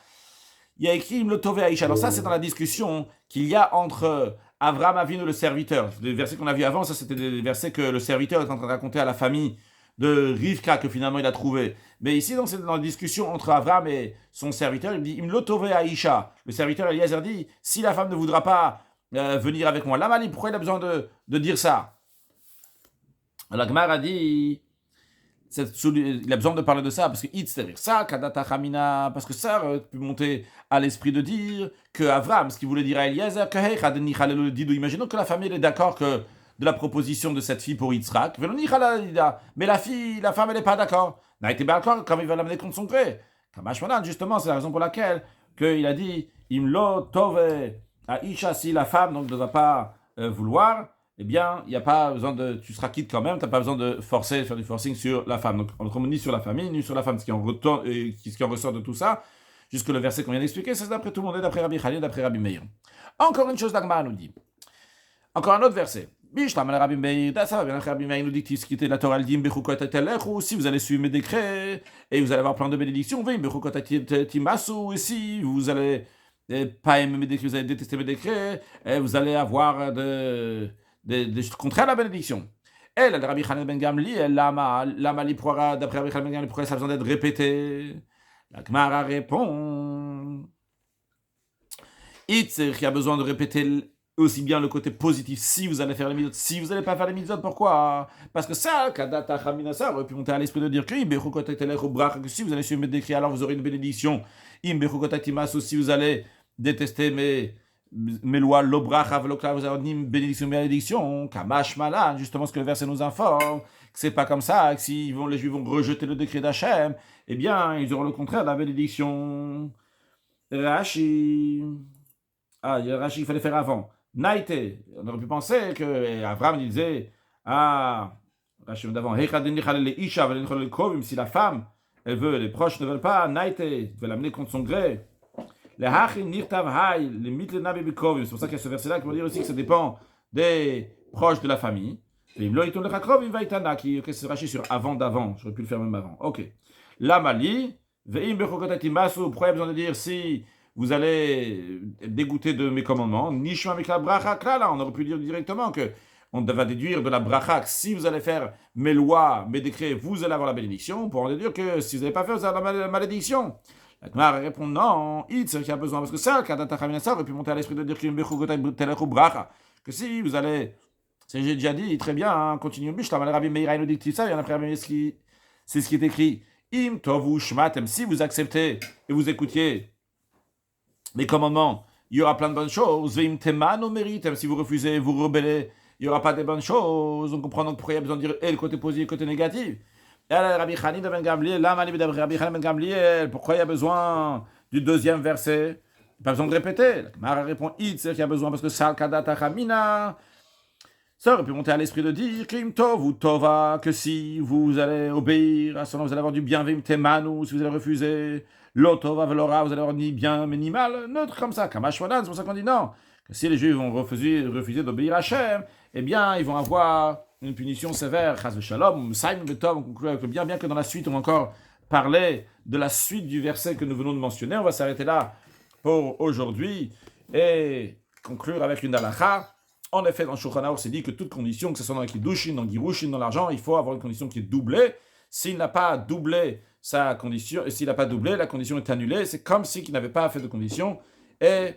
Il y a écrit le Tové Aïcha. Alors ça c'est dans la discussion qu'il y a entre Avraham Avinu le serviteur. Les versets qu'on a vus avant, ça c'était des versets que le serviteur est en train de raconter à la famille de Rivka que finalement il a trouvé. Mais ici, donc, c'est dans la discussion entre Avraham et son serviteur, il dit Im lotove Aïcha. Le serviteur Eliezer dit si la femme ne voudra pas venir avec moi, Lamali, pourquoi il a besoin de dire ça? La Gemara a dit il a besoin de parler de ça parce que c'est-à-dire ça, Kadata Chamina, parce que ça peut monter à l'esprit de dire que Avraham, ce qu'il voulait dire à Eliezer, que imaginons que la famille est d'accord que de la proposition de cette fille pour Yitzhak, mais la femme elle n'est pas d'accord. N'a été pas d'accord comme il va l'amener contre son gré. Justement, c'est la raison pour laquelle il a dit Imlo Tove Aisha, si la femme donc ne va pas vouloir, eh bien, il n'y a pas besoin tu seras quitte quand même, tu n'as pas besoin de faire du forcing sur la femme. Donc, on ni sur la famille, ni sur la femme, ce qui en ressort de tout ça, jusque le verset qu'on vient d'expliquer, c'est d'après tout le monde, d'après Rabbi Khalil, d'après Rabbi Meir. Encore une chose, l'Agma nous dit. Encore un autre verset. Ça va bien, Rabbi Meir nous dit que la Torah dit si vous allez suivre mes décrets et vous allez avoir plein de bénédictions, et si vous allez pas aimer mes décrets, vous allez détester mes décrets, et vous allez avoir des contraires à la bénédiction. Et là, Rabbi Hanel ben Gamli, lama d'après Rabbi Hanel ben Gamli, pourquoi ça a besoin d'être répété? La Gemara répond il y a besoin de répéter aussi bien le côté positif, si vous allez faire les mitzvot, si vous n'allez pas faire les mitzvot, pourquoi? Parce que ça, Kadata Chamina, ça aurait pu monter à l'esprit de dire que si vous allez suivre mes décrets, alors vous aurez une bénédiction. Si vous allez détester mes lois, l'obracha, vous avez une bénédiction, Kamash Malan, justement ce que le verset nous informe, que c'est pas comme ça, que si les Juifs vont rejeter le décret d'Hachem, eh bien, ils auront le contraire de la bénédiction. Rashi, il y a Rashi qu'il fallait faire avant. Naïte, on aurait pu penser que Abraham disait Rashi d'avant, si la femme, elle veut, les proches ne veulent pas, Naïte, tu vas l'amener contre son gré. C'est pour ça qu'il y a ce verset-là qui va dire aussi que ça dépend des proches de la famille. Et c'est Rashi sur avant d'avant, j'aurais pu le faire même avant. Ok. La Mali, pourquoi il y a besoin de dire si vous allez dégoûter de mes commandements. Nishma avec la bracha klala. On aurait pu dire directement que on va déduire de la bracha que si vous allez faire mes lois, mes décrets, vous allez avoir la bénédiction. Pour en déduire que si vous n'allez pas faire, vous allez avoir la malédiction. La Gemara répond non, c'est ce qu'il y a besoin. Parce que ça, Kadata Chaminasa aurait pu monter à l'esprit de dire que si vous allez, j'ai déjà dit, très bien, hein, continuons. Rabbi Meir nous dit ça, il y en a après c'est ce qui est écrit. Im tovu shmatem, si vous acceptez et vous écoutiez les commandements, il y aura plein de bonnes choses. Veim temano méritem, si vous refusez, vous rebellez, il n'y aura pas de bonnes choses. On comprend donc pourquoi il y a besoin de dire le côté positif et le côté négatif. Rabbi Hanina ben Gamliel, pourquoi il y a besoin du deuxième verset? Pas besoin de répéter. Mara répond c'est qu'il y a besoin parce que ça, kadata chamina. Ça aurait pu monter à l'esprit de dire Krim Tov ou Tova, que si vous allez obéir à son nom, vous allez avoir du bien, Vim Temanu, si vous allez refuser, Lotova Velora, vous allez avoir ni bien, mais ni mal, neutre comme ça, Kamashwadan, c'est pour ça qu'on dit non. Que si les Juifs vont refuser d'obéir à Hachem, eh bien, ils vont avoir une punition sévère, Chaz Shalom, Saim Betov, on conclut avec le bien que dans la suite, on va encore parler de la suite du verset que nous venons de mentionner. On va s'arrêter là pour aujourd'hui et conclure avec une halakha. En effet, dans Shulchan Aruch, c'est dit que toute condition, que ce soit dans la Kiddushin, dans le Girushin, dans l'argent, il faut avoir une condition qui est doublée. S'il n'a pas doublé sa condition, et s'il n'a pas doublé, la condition est annulée. C'est comme s'il n'avait pas fait de condition et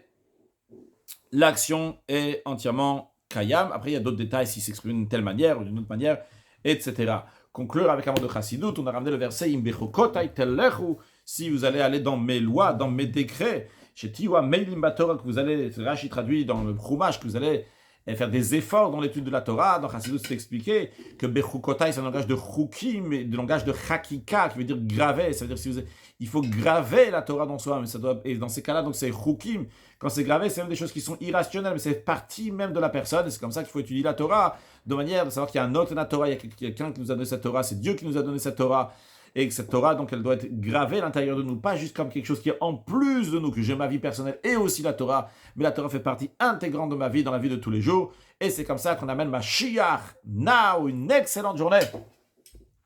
l'action est entièrement kayam. Après, il y a d'autres détails, s'il s'exprime d'une telle manière ou d'une autre manière, etc. Conclure avec un mot de Chassidut, on a ramené le verset Imbechokotai telechu, si vous allez aller dans mes lois, dans mes décrets, chez Tiwa Meilim Batora, que vous allez, Rashi traduit dans le Chumash, que vous allez et faire des efforts dans l'étude de la Torah. Dans Chassidut, c'est expliqué que Bechukotai, c'est un langage de Chukim, de langage de Chakika, qui veut dire graver. Ça veut dire il faut graver la Torah dans soi, mais et dans ces cas-là, donc c'est Chukim. Quand c'est gravé, c'est même des choses qui sont irrationnelles, mais c'est partie même de la personne, et c'est comme ça qu'il faut étudier la Torah, de manière de savoir qu'il y a un autre la Torah, il y a quelqu'un qui nous a donné cette Torah, c'est Dieu qui nous a donné cette Torah, et que cette Torah, donc, elle doit être gravée à l'intérieur de nous, pas juste comme quelque chose qui est en plus de nous, que j'ai ma vie personnelle et aussi la Torah, mais la Torah fait partie intégrante de ma vie, dans la vie de tous les jours, et c'est comme ça qu'on amène ma Shiach. Now, une excellente journée.